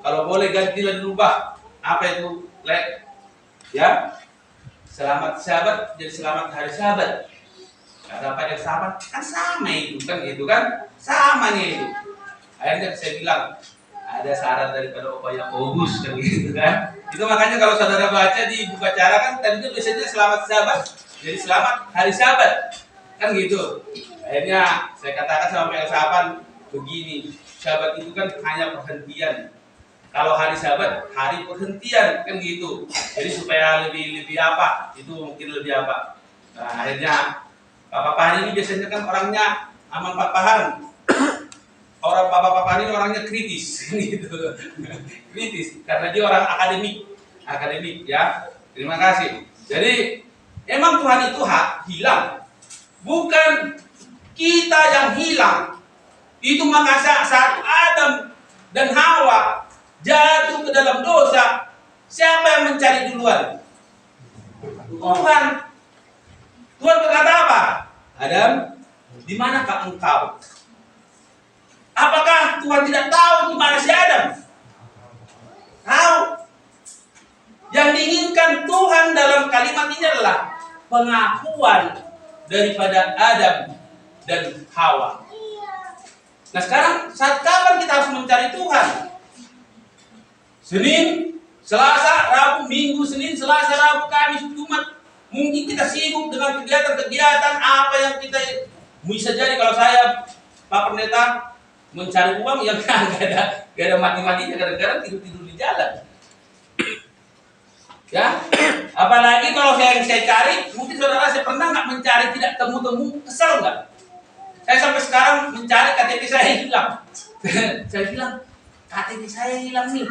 kalau boleh gantilah dirubah. Apa itu? Ya, selamat sahabat jadi selamat hari sahabat. Kata Pak Elsafan kan sama itu kan gitu kan, samanya itu. Akhirnya saya bilang ada syarat daripada Opa Yakobus kan gitu kan. Itu makanya kalau saudara baca di buku acara kan tadinya biasanya selamat sahabat Jadi selamat hari Sabat, kan gitu. Akhirnya saya katakan sama Pak Sahabat begini, Sabat itu kan hanya perhentian. Kalau hari Sabat, hari perhentian, kan gitu. Jadi supaya lebih apa? Itu mungkin lebih apa? Nah, akhirnya Pak Pahan ini biasanya kan orangnya aman Pak Pahan. Orang Pak Pahan ini orangnya kritis, gitu. Kritis, karena dia orang akademik, ya. Terima kasih. Jadi emang Tuhan itu hilang, bukan kita yang hilang. Itu maka saat Adam dan Hawa jatuh ke dalam dosa, siapa yang mencari duluan? Tuhan. Tuhan berkata apa? Adam, di manakah engkau? Apakah Tuhan tidak tahu di mana si Adam? Tahu. Yang diinginkan Tuhan dalam kalimat ini adalah pengakuan daripada Adam dan Hawa. Nah sekarang saat kapan kita harus mencari Tuhan? Senin, Selasa, Rabu, Minggu, Senin, Selasa, Rabu, Kamis, Jumat. Mungkin kita sibuk dengan kegiatan-kegiatan apa yang kita bisa jadi. Kalau saya Pak Pendeta mencari uang yang gak ada mati-matinya, kadang-kadang tidur-tidur di jalan. Ya, apalagi kalau saya cari, mungkin saudara saya pernah nggak mencari tidak temu-temu, kesel nggak? Saya sampai sekarang mencari KTP saya hilang. Saya bilang KTP saya hilang nih.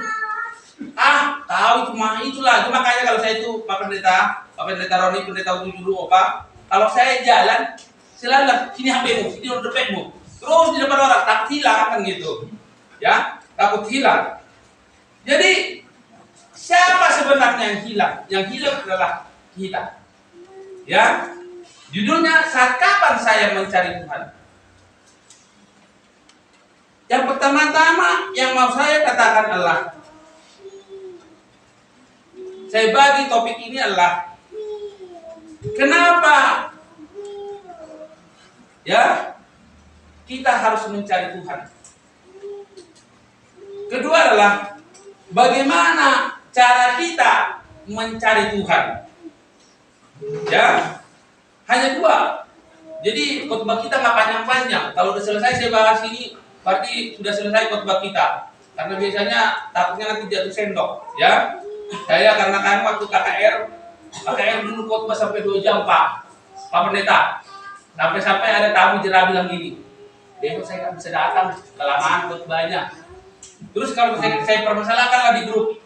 Tahu itu itulah. Makanya kalau saya itu Pak Pendeta Roni, Pendeta dulu Opa, kalau saya jalan selalu sini HP-mu, sini dompetmu, terus di depan orang takut hilang kan gitu, ya takut hilang. Jadi siapa sebenarnya yang hilang? Yang hilang adalah kita. Ya, judulnya saat kapan saya mencari Tuhan? Yang pertama-tama yang mau saya katakan adalah saya bagi topik ini adalah kenapa ya kita harus mencari Tuhan. Kedua adalah bagaimana cara kita mencari Tuhan. Ya, hanya dua. Jadi khotbah kita nggak panjang-panjang. Kalau udah selesai saya bahas ini, berarti sudah selesai khotbah kita. Karena biasanya takutnya nanti jatuh sendok. Ya, saya karena kan waktu KKR dulu khotbah sampai 2 jam Pak Pendeta. Sampai-sampai ada tamu jerah bilang gini, besok saya nggak bisa datang, kelamaan khotbahnya. Terus kalau saya permasalahkan lah di grup,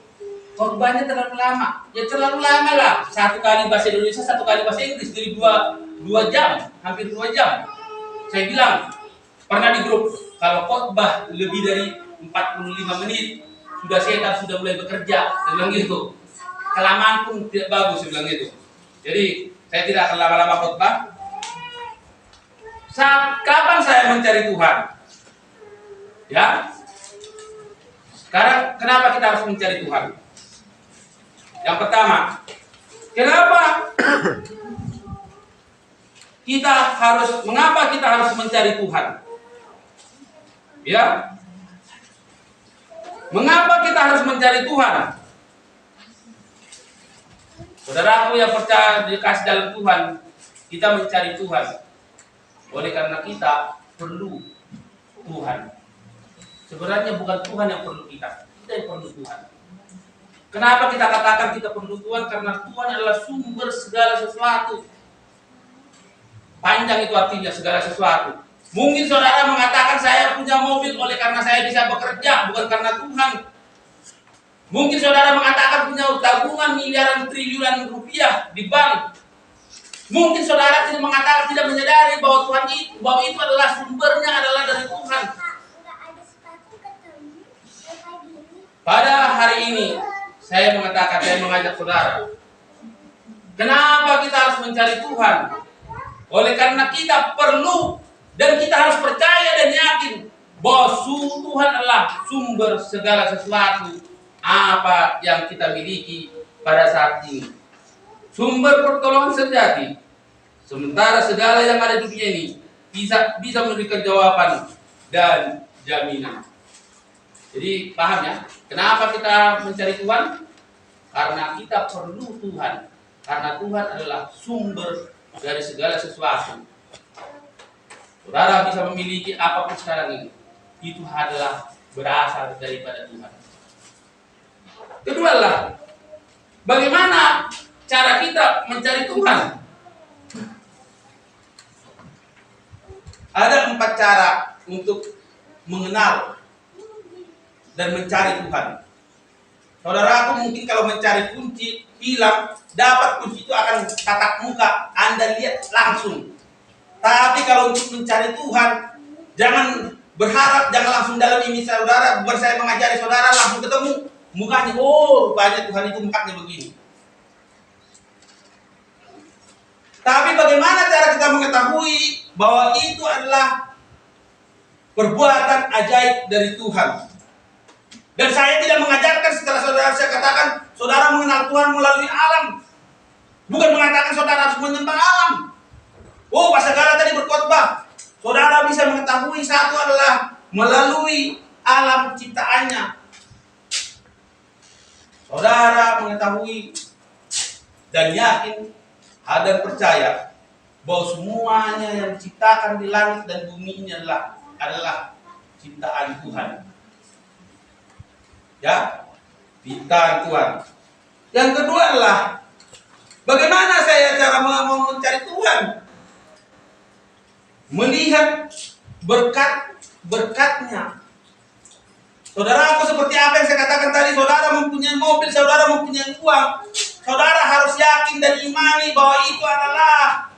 khotbahnya terlalu lama. Ya terlalu lama lah. 1 kali bahasa Indonesia, 1 kali bahasa Inggris, jadi 2 jam, hampir 2 jam. Saya bilang pernah di grup, kalau khotbah lebih dari 45 menit, setan sudah mulai bekerja. Saya bilang gitu. Kelamaan pun tidak bagus, saya bilang gitu. Jadi saya tidak akan lama-lama khotbah. Kapan saya mencari Tuhan? Ya. Sekarang kenapa kita harus mencari Tuhan? Yang pertama, mengapa kita harus mencari Tuhan? Ya. Mengapa kita harus mencari Tuhan? Saudaraku yang percaya dikasih dalam Tuhan, kita mencari Tuhan oleh karena kita perlu Tuhan. Sebenarnya bukan Tuhan yang perlu kita yang perlu Tuhan. Kenapa kita katakan kita perlu Tuhan? Karena Tuhan adalah sumber segala sesuatu. Panjang itu artinya segala sesuatu. Mungkin saudara mengatakan saya punya mobil oleh karena saya bisa bekerja, bukan karena Tuhan. Mungkin saudara mengatakan punya tabungan miliaran triliunan rupiah di bank. Mungkin saudara tidak mengatakan, tidak menyadari bahwa itu adalah sumbernya adalah dari Tuhan. Pada hari ini saya mengajak saudara, kenapa kita harus mencari Tuhan? Oleh karena kita perlu dan kita harus percaya dan yakin bahwa Tuhan adalah sumber segala sesuatu apa yang kita miliki pada saat ini. Sumber pertolongan sejati. Sementara segala yang ada di dunia ini bisa memberikan jawaban dan jaminan. Jadi paham ya? Kenapa kita mencari Tuhan? Karena kita perlu Tuhan. Karena Tuhan adalah sumber dari segala sesuatu. Saudara bisa memiliki apapun sekarang ini, itu adalah berasal daripada Tuhan. Kedua lah, bagaimana cara kita mencari Tuhan? Ada 4 cara untuk mengenal dan mencari Tuhan. Saudaraku mungkin kalau mencari kunci, hilang, dapat kunci itu akan tatap muka, Anda lihat langsung. Tapi kalau untuk mencari Tuhan, jangan berharap, jangan langsung dalam ini saudara, bukan saya mengajari saudara langsung ketemu mukanya, oh rupanya Tuhan itu mukanya begini. Tapi bagaimana cara kita mengetahui bahwa itu adalah perbuatan ajaib dari Tuhan? Dan saya tidak mengajarkan setelah saudara saya katakan saudara mengenal Tuhan melalui alam. Bukan mengatakan saudara harus menyembah alam. Oh, Pak Segala tadi berkhotbah. Saudara bisa mengetahui satu adalah melalui alam ciptaannya. Saudara mengetahui dan yakin dan percaya bahwa semuanya yang diciptakan di langit dan bumi ini adalah ciptaan Tuhan. Ya, ciptaan Tuhan. Yang kedua adalah bagaimana saya cara mencari Tuhan? Melihat berkat-berkatnya. Saudaraku seperti apa yang saya katakan tadi, saudara mempunyai mobil, saudara mempunyai uang, saudara harus yakin dan imani bahwa itu adalah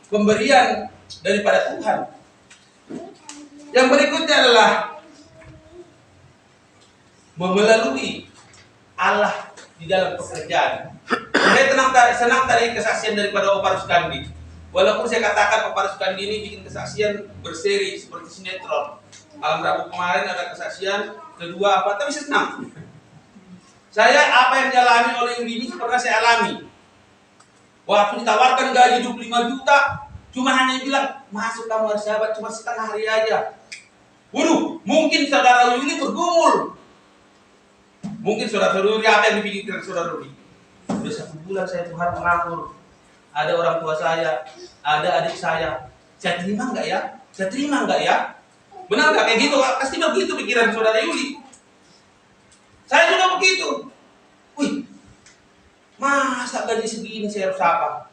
pemberian daripada Tuhan. Yang berikutnya adalah melalui Allah di dalam pekerjaan. Saya senang tadi kesaksian daripada Oparus Kandi. Walaupun saya katakan Oparus Kandi ini bikin kesaksian berseri seperti sinetron. Malam Rabu kemarin ada kesaksian, kedua apa, tapi saya senang. Saya apa yang dialami oleh ini pernah saya alami. Waktu ditawarkan gaji 25 juta, cuma hanya bilang, masuk kamu harus sahabat cuma setengah hari aja. Waduh, mungkin saudara Yuli bergumul. Mungkin saudara Yuli apa yang dipikirkan saudara Yuli? Sudah 1 bulan saya Tuhan mengatur. Ada orang tua saya, ada adik saya terima enggak ya? Saya terima enggak ya? Benar enggak kayak gitu? Pasti begitu pikiran saudara Yuli. Saya juga begitu. Wih, masa gaji segini saya harus apa?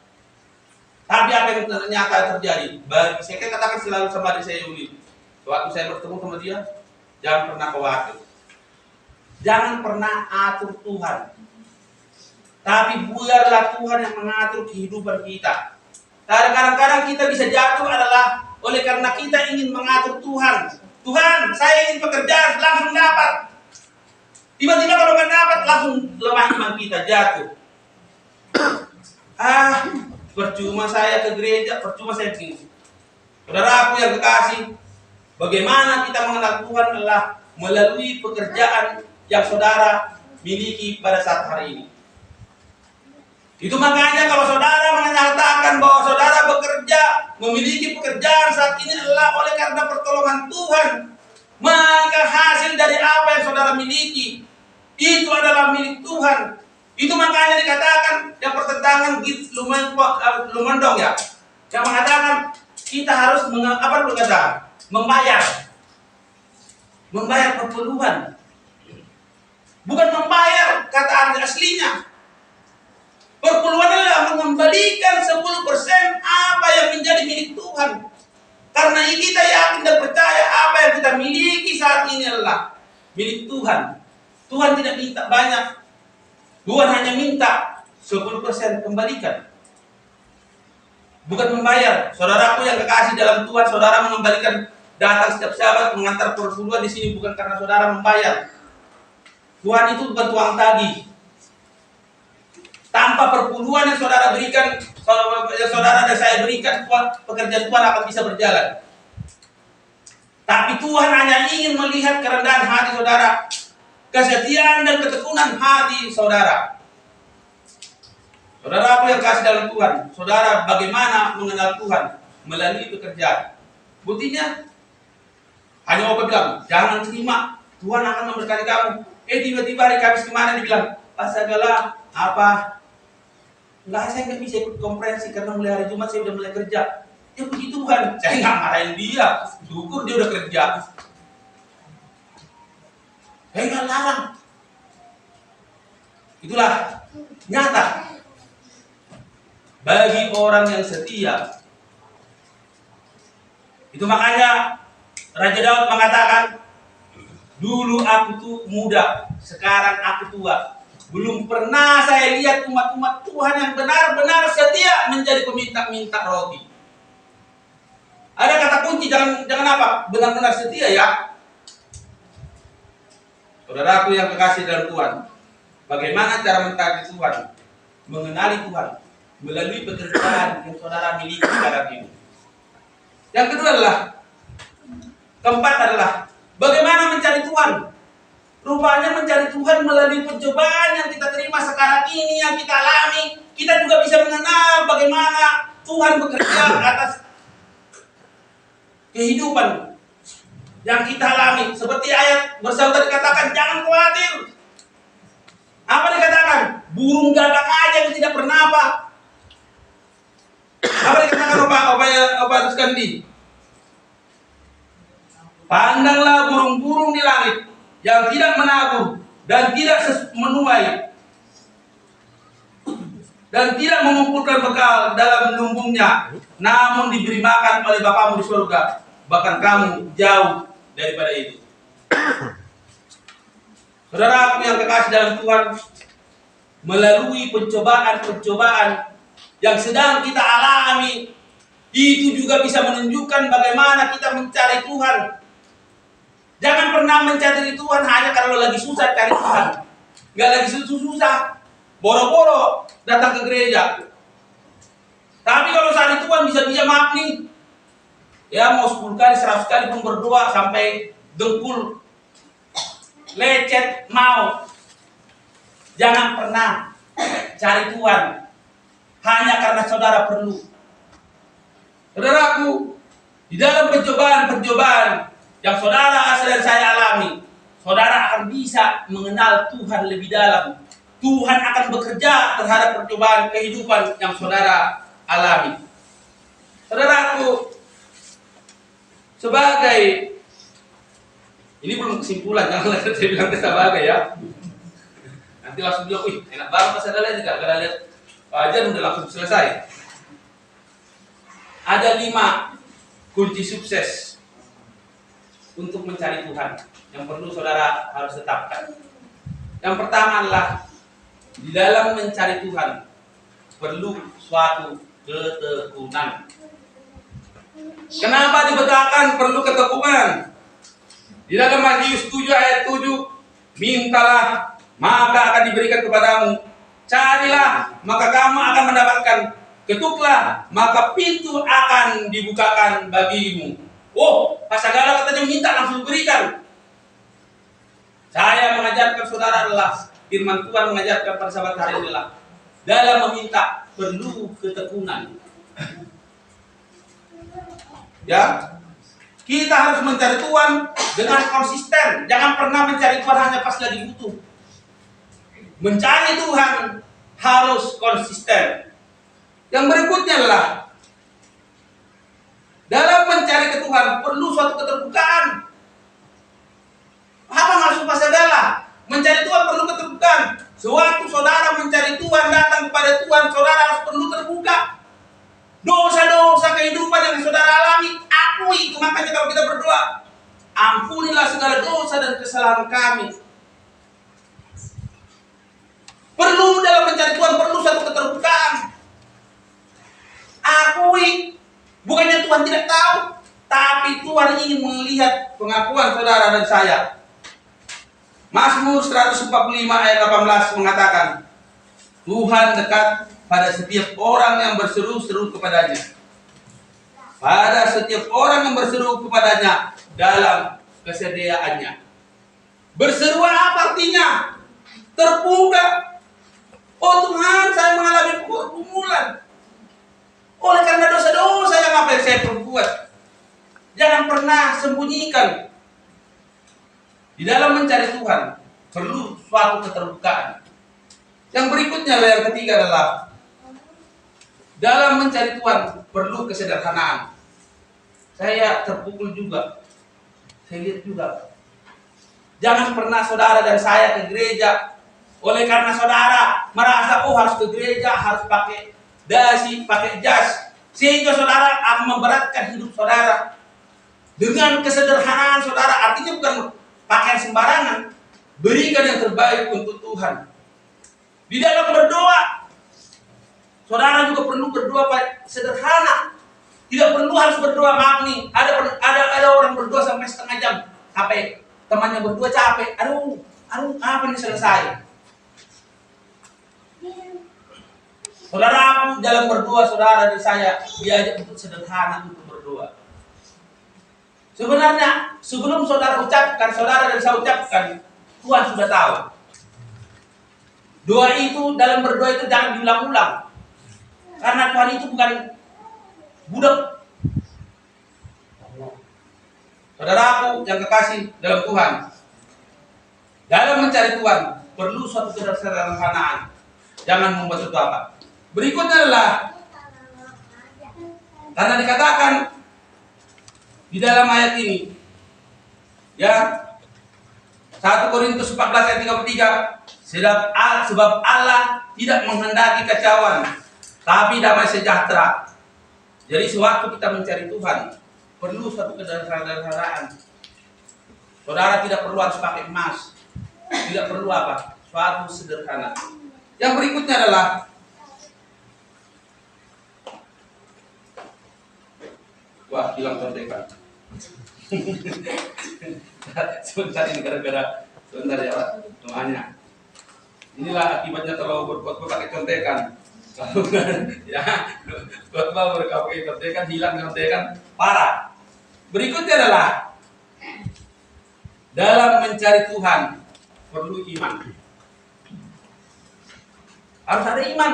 Tapi apa yang ternyata terjadi? Bagi saya kan katakan selalu sama adik saya Yuli. Waktu saya bertemu sama dia, jangan pernah khawatir. Jangan pernah atur Tuhan. Tapi biarlah Tuhan yang mengatur kehidupan kita. Kadang-kadang kita bisa jatuh adalah oleh karena kita ingin mengatur Tuhan. Tuhan, saya ingin pekerjaan langsung dapat. Tiba-tiba kalau nggak dapat langsung lemah iman kita jatuh. Percuma saya ke gereja, percuma saya begini. Saudara aku yang kekasih, bagaimana kita mengenal Tuhan adalah melalui pekerjaan yang saudara miliki pada saat hari ini. Itu makanya kalau saudara menyatakan bahwa saudara bekerja, memiliki pekerjaan saat ini adalah oleh karena pertolongan Tuhan, maka hasil dari apa yang saudara miliki itu adalah milik Tuhan. Itu makanya dikatakan yang pertentangan Lumendong ya, yang mengatakan kita harus membayar perpuluhan, bukan membayar kata aslinya. Perpuluhan adalah mengembalikan 10% apa yang menjadi milik Tuhan. Karena kita yakin dan percaya apa yang kita miliki saat ini adalah milik Tuhan. Tuhan tidak minta banyak. Tuhan hanya minta 10% kembalikan. Bukan membayar. Saudaraku yang kekasih dalam Tuhan, saudara mengembalikan datang setiap sahabat mengantar perpuluhan di sini bukan karena saudara membayar. Tuhan itu bukan tukang tagih. Tanpa perpuluhan yang saudara berikan, yang saudara dan saya berikan, pekerjaan Tuhan akan bisa berjalan. Tapi Tuhan hanya ingin melihat kerendahan hati saudara, kesetiaan dan ketekunan hati saudara. Saudara aku yang kasih dalam Tuhan, saudara bagaimana mengenal Tuhan? Melalui pekerjaan. Buktinya, hanya mau bilang, jangan terima, Tuhan akan memberkati kamu. Tiba-tiba hari Kamis kemarin dibilang, Pak Segala, apa? Enggak, saya nggak bisa ikut konferensi karena mulai hari Jumat saya udah mulai kerja. Ya puji Tuhan, saya nggak marahin dia. Syukur dia udah kerja. Saya nggak larang. Itulah nyata. Bagi orang yang setia. Itu makanya Raja Daud mengatakan, dulu aku tuh muda, sekarang aku tua. Belum pernah saya lihat umat-umat Tuhan yang benar-benar setia menjadi peminta-minta roti. Ada kata kunci, jangan apa? Benar-benar setia ya. Saudaraku yang kekasih dalam Tuhan, bagaimana cara mentaati Tuhan? Mengenali Tuhan melalui pekerjaan yang saudara miliki sekarang ini. Yang kedua keempat adalah bagaimana mencari Tuhan. Rupanya mencari Tuhan melalui pencobaan yang kita terima sekarang ini, yang kita alami. Kita juga bisa mengenal bagaimana Tuhan bekerja atas kehidupan yang kita alami. Seperti ayat bersama dikatakan, jangan khawatir. Apa dikatakan? Burung gagak aja yang tidak pernah apa. Apa dikatakan Opa Ruskandi? Pandanglah burung-burung di langit yang tidak menabur dan tidak menuai dan tidak mengumpulkan bekal dalam lumbungnya, namun diberi makan oleh Bapamu di surga. Bahkan kamu jauh daripada itu. Saudaraku yang kekasih dalam Tuhan, melalui pencobaan-pencobaan yang sedang kita alami, itu juga bisa menunjukkan bagaimana kita mencari Tuhan. Jangan pernah mencari Tuhan hanya kalau lagi susah cari Tuhan. Nggak lagi susah, boro-boro datang ke gereja. Tapi kalau cari Tuhan bisa maaf nih. Ya mau 10 kali, 100 kali pun berdoa sampai dengkul lecet mau. Jangan pernah cari Tuhan hanya karena saudara perlu. Saudaraku, di dalam pencobaan yang saudara dan saya alami, saudara akan bisa mengenal Tuhan lebih dalam. Tuhan akan bekerja terhadap percobaan kehidupan yang saudara alami. Saudaraku, sebagai, ini belum kesimpulan, jangan saya bilang sebagai ya. Nanti langsung bilang, wih enak banget pas ada lihat, gara-gara lihat aja udah langsung selesai. Ada 5 kunci sukses untuk mencari Tuhan yang perlu saudara harus tetapkan. Yang pertama adalah di dalam mencari Tuhan perlu suatu ketekunan. Kenapa dikatakan perlu ketekunan? Di dalam Matius 7 ayat 7, mintalah maka akan diberikan kepadamu, carilah maka kamu akan mendapatkan, ketuklah maka pintu akan dibukakan bagimu. Oh, pas segala katanya minta langsung berikan. Saya mengajarkan saudara adalah firman Tuhan mengajarkan pada sahabat hari ini adalah dalam meminta perlu ketekunan. Ya, kita harus mencari Tuhan dengan konsisten. Jangan pernah mencari Tuhan hanya pas lagi butuh. Mencari Tuhan harus konsisten. Yang berikutnya adalah dalam mencari ke Tuhan perlu suatu keterbukaan. Apa maksud pasal adalah mencari Tuhan perlu keterbukaan. Sewaktu saudara mencari Tuhan, datang kepada Tuhan, saudara harus perlu terbuka. Dosa-dosa kehidupan yang saudara alami, akui. Itu makanya kalau kita berdoa, ampunilah segala dosa dan kesalahan kami. Perlu dalam mencari Tuhan perlu suatu keterbukaan. Akui. Bukannya Tuhan tidak tahu, tapi Tuhan ingin melihat pengakuan saudara dan saya. Mazmur 145 ayat 18 mengatakan, Tuhan dekat pada setiap orang yang berseru-seru kepadanya. Pada setiap orang yang berseru kepadanya dalam kesediaannya. Berseru apa artinya? Terbuka. Oh Tuhan, saya mengalami pergumulan. Oleh karena dosa-dosa yang apa yang saya perbuat. Jangan pernah sembunyikan. Di dalam mencari Tuhan perlu suatu keterbukaan. Yang berikutnya yang ketiga adalah dalam mencari Tuhan perlu kesederhanaan. Saya terpukul juga. Saya lihat juga. Jangan pernah saudara dan saya ke gereja oleh karena saudara merasa harus ke gereja, harus pakai dasi, pakai jas, sehingga saudara akan memberatkan hidup saudara. Dengan kesederhanaan saudara, artinya bukan pakaian sembarangan, berikan yang terbaik untuk Tuhan. Di dalam berdoa, saudara juga perlu berdoa sederhana. Tidak perlu harus berdoa, maaf nih, ada orang berdoa sampai setengah jam, sampai temannya berdoa capek, aduh, apa nih selesai? Saudara, aku dalam berdoa, saudara dan saya diajak untuk sederhana untuk berdoa. Sebenarnya sebelum saudara ucapkan, saudara dan saya ucapkan, Tuhan sudah tahu. Doa itu, dalam berdoa itu jangan diulang-ulang. Karena Tuhan itu bukan budak. Saudaraku yang kekasih dalam Tuhan, dalam mencari Tuhan perlu suatu kesederhanaan. Jangan membuat sesuatu apa. Berikutnya adalah karena dikatakan di dalam ayat ini, ya, 1 Korintus 14 ayat 33, sebab Allah tidak menghendaki kekacauan, tapi damai sejahtera. Jadi sewaktu kita mencari Tuhan, perlu suatu kesederhanaan. Saudara tidak perlu harus pakai emas, tidak perlu apa, suatu sederhana. Yang berikutnya adalah wah, hilang contekan. Sebentar ini gara-gara sebentar ya Pak, doanya. Inilah akibatnya kalau berkhotbah pakai contekan. Ya, khotbah pakai contekan, hilang contekan, parah. Berikutnya adalah dalam mencari Tuhan perlu iman. Harus ada iman.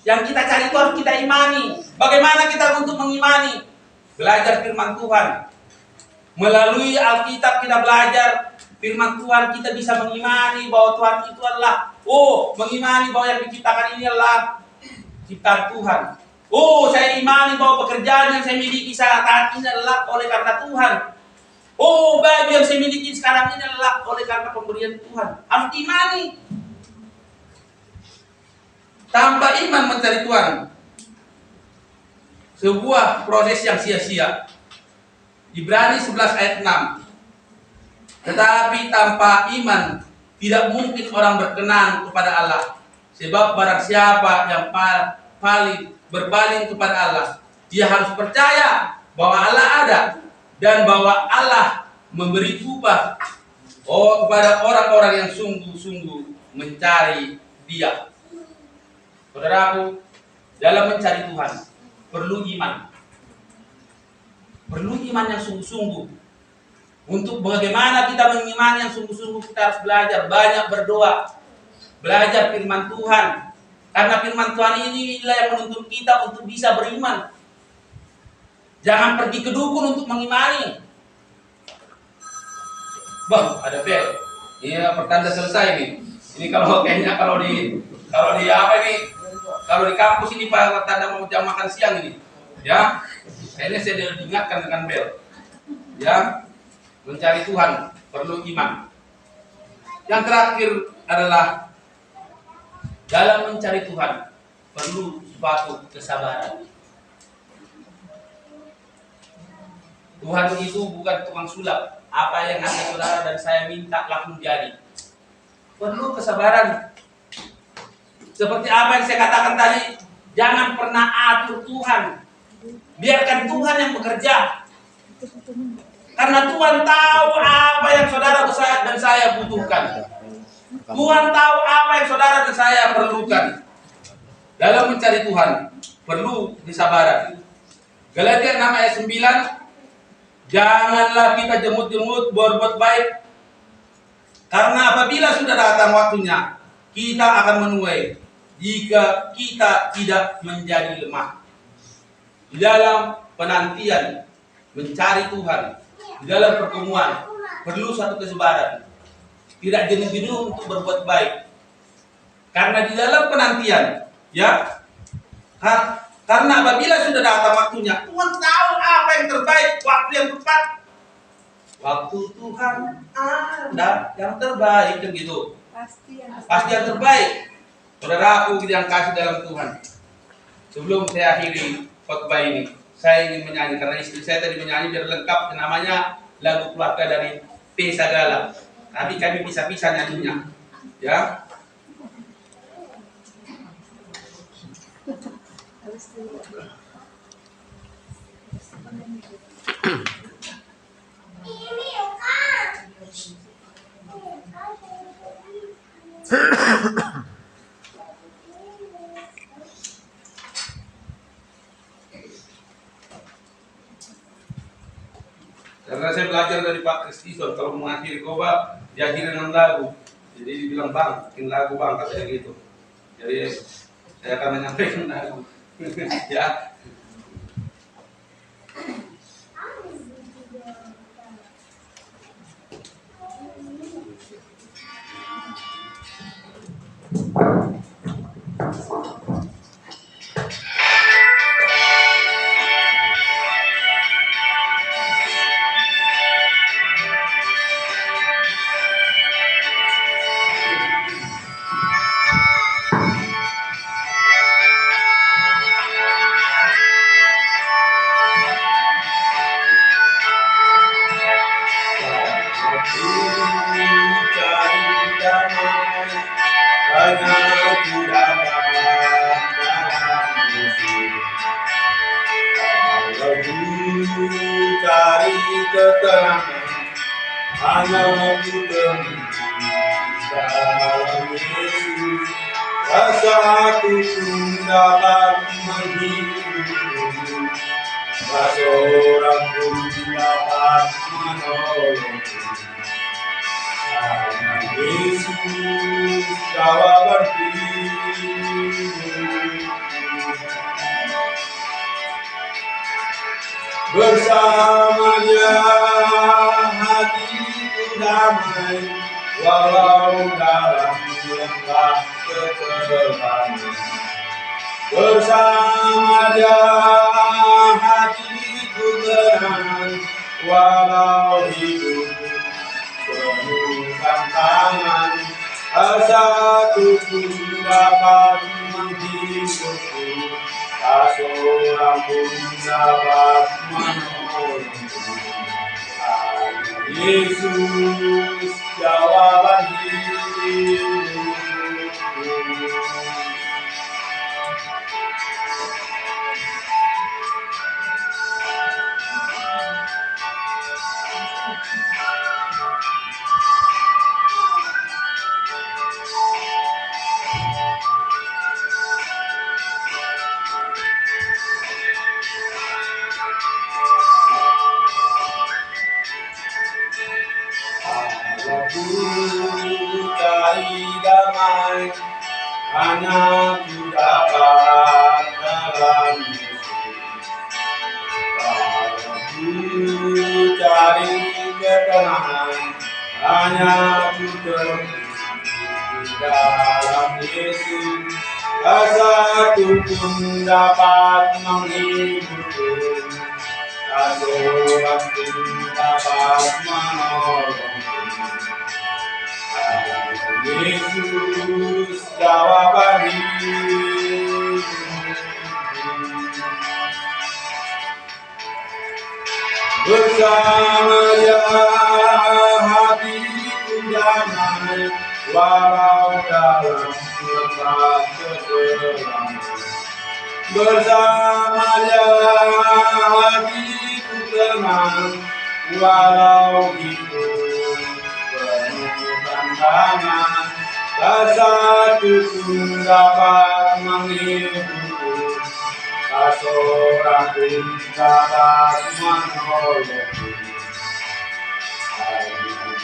Yang kita cari itu harus kita imani. Bagaimana kita untuk mengimani? Belajar firman Tuhan. Melalui Alkitab kita belajar firman Tuhan, kita bisa mengimani bahwa Tuhan itu adalah, mengimani bahwa yang diciptakan ini adalah ciptaan Tuhan. Saya imani bahwa pekerjaan yang saya miliki saat ini adalah oleh karena Tuhan. Baju yang saya miliki sekarang ini adalah oleh karena pemberian Tuhan. Harus diimani. Tanpa iman mencari Tuhan, sebuah proses yang sia-sia. Ibrani 11 ayat 6. Tetapi tanpa iman tidak mungkin orang berkenan kepada Allah. Sebab barang siapa yang berpaling kepada Allah, dia harus percaya bahwa Allah ada dan bahwa Allah memberi upah kepada orang-orang yang sungguh-sungguh mencari Dia. Saudaraku, dalam mencari Tuhan perlu iman. Perlu iman yang sungguh-sungguh. Untuk bagaimana kita mengimani yang sungguh-sungguh, kita harus belajar banyak berdoa. Belajar firman Tuhan. Karena firman Tuhan inilah yang menuntun kita untuk bisa beriman. Jangan pergi ke dukun untuk mengimani. Bang, ada bel. Ini pertanda selesai nih. Ini kayaknya kalau di apa ini? Kalau di kampus ini Pak tanda mau jam makan siang ini, ya, kayaknya saya diingatkan dengan bel, ya, mencari Tuhan perlu iman. Yang terakhir adalah dalam mencari Tuhan perlu suatu kesabaran. Tuhan itu bukan tukang sulap. Apa yang ada saudara dan saya minta langsung jadi. Perlu kesabaran. Seperti apa yang saya katakan tadi, jangan pernah atur Tuhan. Biarkan Tuhan yang bekerja. Karena Tuhan tahu apa yang saudara dan saya butuhkan. Tuhan tahu apa yang saudara dan saya perlukan. Dalam mencari Tuhan, perlu kesabaran. Galatia 6 ayat 9, janganlah kita jemut-jemut berbuat baik. Karena apabila sudah datang waktunya, kita akan menuai jika kita tidak menjadi lemah. Di dalam penantian mencari Tuhan, di dalam pertemuan perlu satu kesabaran. Tidak jenuh-jenuh untuk berbuat baik. Karena di dalam penantian Ya, karena apabila sudah datang waktunya, Tuhan tahu apa yang terbaik, waktu yang tepat. Waktu Tuhan ada yang terbaik, kan gitu. Pasti yang terbaik. Saudaraku yang kasih dalam Tuhan. Sebelum saya akhiri khotbah ini, saya ingin menyanyi karena istri saya tadi menyanyi biar lengkap, namanya lagu keluarga dari P Sagala. Tapi kami bisa-bisa nyanyinya, ya. Karena saya belajar dari Pak Kristisor, kalau mengakhiri khotbah diakhiri dengan lagu. Jadi dibilang bang, bikin lagu bang, katanya gitu. Jadi saya akan menyampaikan lagu. Ya. Cari keterangan hanya dalam Yesus, satu pun dapat menghibur, seorang pun dapat menolong. Hanya Yesus jawaban hidup. Bersamanya hatiku damai, walau dalam lembah kegelapan. Bersama Dia hatiku tenang, walau hidup penuh tantangan. Satu pun dapat menghiburku, seorang pun dapat menolongku. Yesus jawaban hidupku. Aku cari damai, hanya ku dapat dalam Yesus. Aku cari ketenangan, hanya ku tertidur dalam Yesus. Satu pun dapat menghiburku, seorang pun dapat menolongku. Yesus jawaban hidup. Bersama Dia hatiku damai, walau dalam lembah kegelapan. Bersama Dia hatiku tenang, walau hidup penuh tantangan. Satu pun dapat menghiburku, seorang pun dapat menolongku.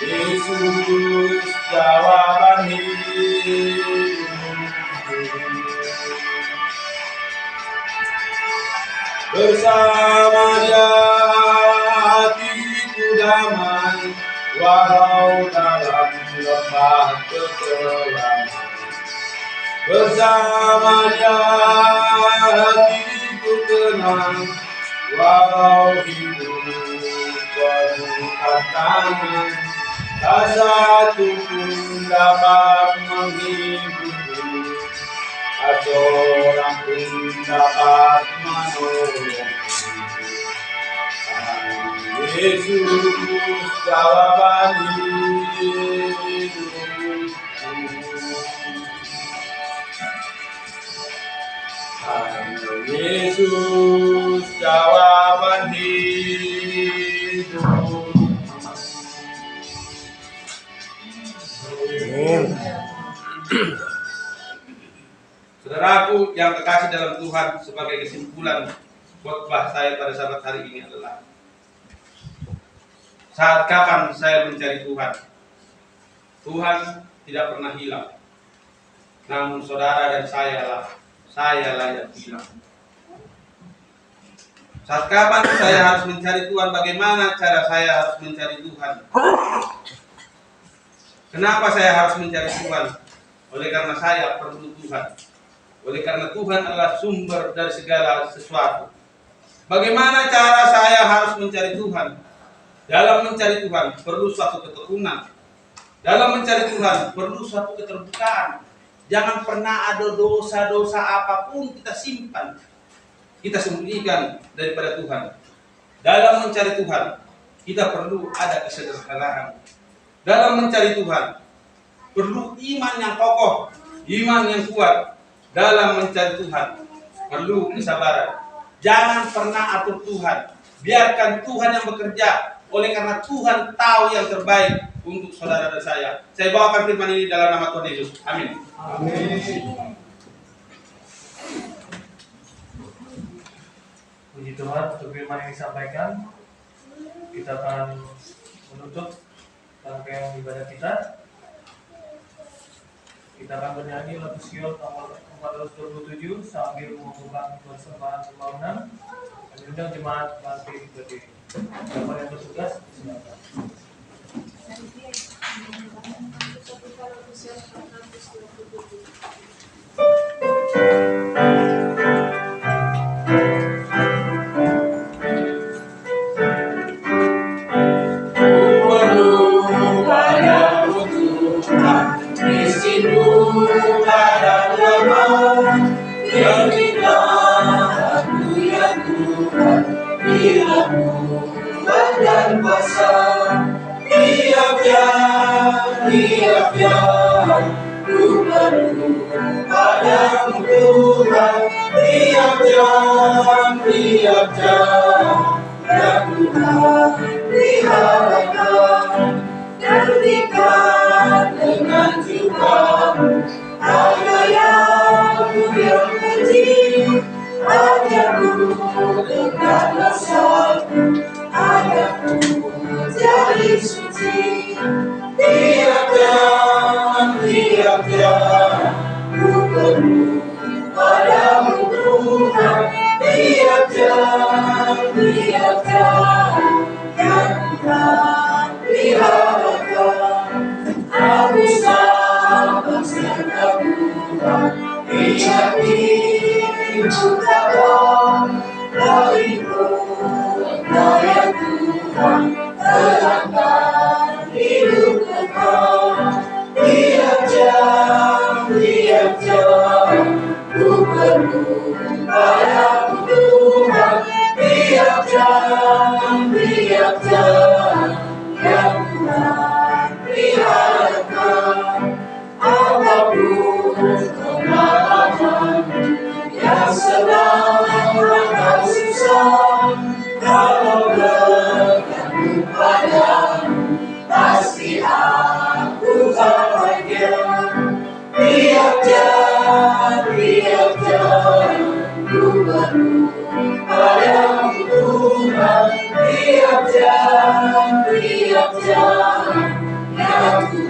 Yesus jawaban hidupku. Bersama Dia hatiku damai, walau dalam lembah kegelapan. Bersamanya hatiku tenang, walau hidup penuh tantangan, tak satu pun dapat menghiburku, tak seorang pun dapat menolongku. Yesus jawaban hidupku. Yesus jawaban hidupku. Saudaraku yang terkasih dalam Tuhan, sebagai kesimpulan khotbah saya pada sabat hari ini adalah, saat kapan saya mencari Tuhan? Tuhan tidak pernah hilang. Namun saudara dan saya lah yang hilang. Saat kapan saya harus mencari Tuhan? Bagaimana cara saya harus mencari Tuhan? Kenapa saya harus mencari Tuhan? Oleh karena saya perlu Tuhan. Oleh karena Tuhan adalah sumber dari segala sesuatu. Bagaimana cara saya harus mencari Tuhan? Dalam mencari Tuhan perlu suatu ketekunan. Dalam mencari Tuhan perlu suatu keterbukaan. Jangan pernah ada dosa-dosa apapun kita simpan, kita sembunyikan daripada Tuhan. Dalam mencari Tuhan kita perlu ada kesederhanaan. Dalam mencari Tuhan perlu iman yang kokoh, iman yang kuat. Dalam mencari Tuhan perlu kesabaran. Jangan pernah atur Tuhan, biarkan Tuhan yang bekerja. Oleh karena Tuhan tahu yang terbaik untuk saudara dan saya. Saya bawakan firman ini dalam nama Tuhan Yesus. Amin. Amin. Puji Tuhan untuk firman yang disampaikan. Kita akan menutup rangkaian ibadah kita. Kita akan bernyanyi lagu Sion nomor 427 sambil mengumpulkan persembahan pembangunan. Kami undang jemaat bangkit berdiri. Siapa yang bertugas, silakan. Dan kuasa tiap-tiap ku perlu padamu Tuhan, tiap jam yang ku peliharakan dan dekat dengan Tuhan. Ada yang kecil, ada ku dengan dosaku, ada ku jadi suci. Tiap jam ku perlu padamu Tuhan, tiap jam yang ku peliharakan. Aku sabar serta Tuhan, biar dirimu takkan dariku. Daya Tuhan terangkan hidup kekal. Tiap jam ku perlu padamu Tuhan, tiap jam yang ku peliharakan. Apapun pengalaman yang sedang atau susah, kalau bergantung padamu, pasti aku bahagia. Tiap jam ku perlu padamu Tuhan, tiap jam yang ku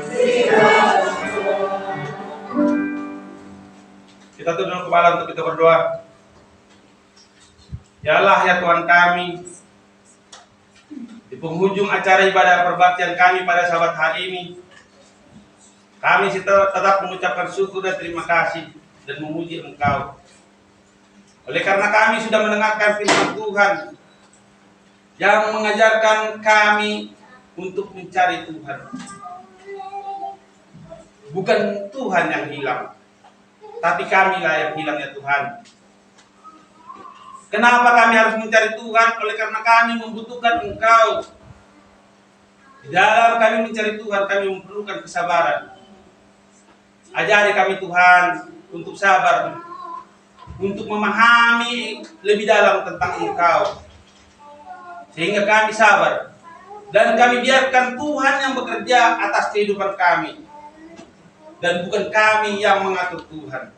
peliharakan. Kita tunduk kepala untuk kita berdoa. Ya Allah, ya Tuhan kami, di penghujung acara ibadah perbaktian kami pada sabat hari ini, Kami tetap mengucapkan syukur dan terima kasih dan memuji Engkau. Oleh karena kami sudah mendengarkan firman Tuhan yang mengajarkan kami untuk mencari Tuhan. Bukan Tuhan yang hilang, tapi kamilah yang hilang ya Tuhan. Kenapa kami harus mencari Tuhan? Oleh karena kami membutuhkan Engkau. Di dalam kami mencari Tuhan, kami memerlukan kesabaran. Ajari kami Tuhan untuk sabar, untuk memahami lebih dalam tentang Engkau, sehingga kami sabar dan kami biarkan Tuhan yang bekerja atas kehidupan kami dan bukan kami yang mengatur Tuhan.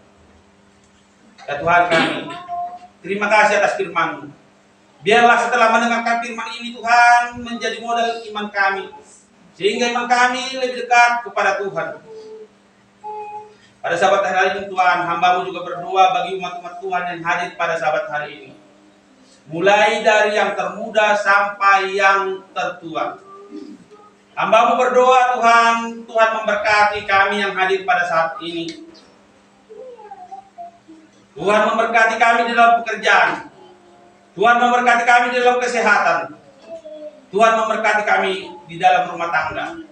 Ya Tuhan kami, terima kasih atas firman-Mu. Biarlah setelah mendengarkan firman ini Tuhan menjadi modal iman kami, sehingga iman kami lebih dekat kepada Tuhan. Pada sahabat hari ini Tuhan, hamba-Mu juga berdoa bagi umat-umat Tuhan yang hadir pada sahabat hari ini. Mulai dari yang termuda sampai yang tertua. Hamba-Mu berdoa Tuhan, Tuhan memberkati kami yang hadir pada saat ini. Tuhan memberkati kami di dalam pekerjaan. Tuhan memberkati kami di dalam kesehatan. Tuhan memberkati kami di dalam rumah tangga.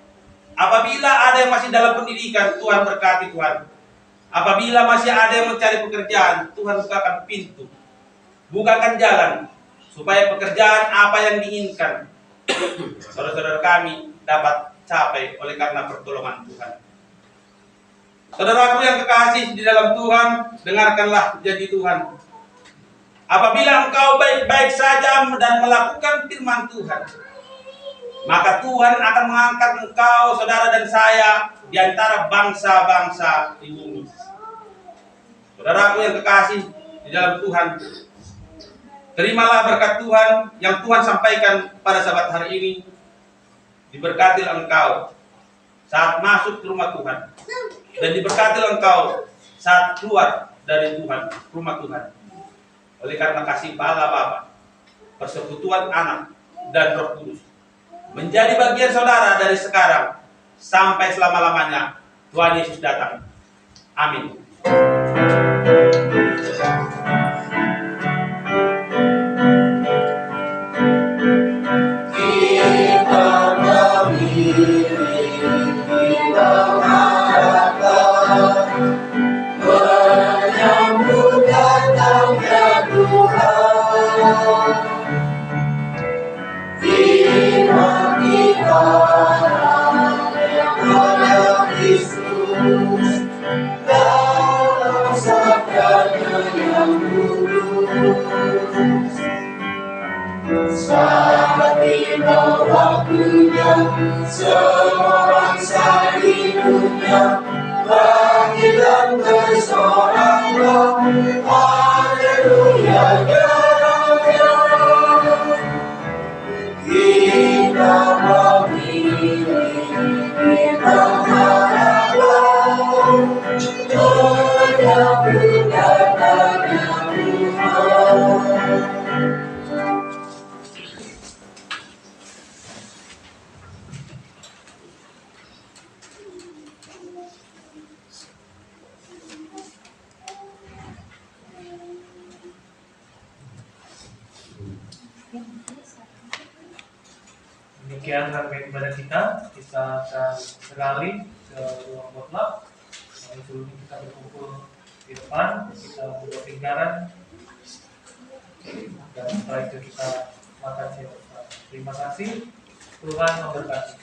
Apabila ada yang masih dalam pendidikan, Tuhan berkati Tuhan. Apabila masih ada yang mencari pekerjaan, Tuhan bukakan pintu, bukakan jalan, supaya pekerjaan apa yang diinginkan saudara-saudara kami dapat capai oleh karena pertolongan Tuhan. Saudaraku yang kekasih di dalam Tuhan, dengarkanlah janji Tuhan. Apabila engkau baik-baik saja dan melakukan firman Tuhan, maka Tuhan akan mengangkat engkau, saudara dan saya, di antara bangsa-bangsa di bumi. Saudaraku yang kekasih di dalam Tuhan, terimalah berkat Tuhan yang Tuhan sampaikan pada sahabat hari ini. Diberkati engkau saat masuk ke rumah Tuhan, dan diberkati engkau saat keluar dari Tuhan, rumah Tuhan. Oleh karena kasih Allah Bapa, persekutuan Anak dan Roh Kudus menjadi bagian saudara dari sekarang sampai selama-lamanya. Tuhan Yesus datang. Amin. Saat tiba waktunya, semua bangsa di dunia bangkit dan bersoraklah, haleluya, gerangan. Kita memilih, kita harapkan, menyambut datangnya Tuhan. Demikian rangkaian ibadah kita akan beralih ke ruang khotbah. Sebelum kita berkumpul di depan, kita membuat lingkaran dan setelah itu kita makan siang bersama. Terima kasih, Tuhan memberkati.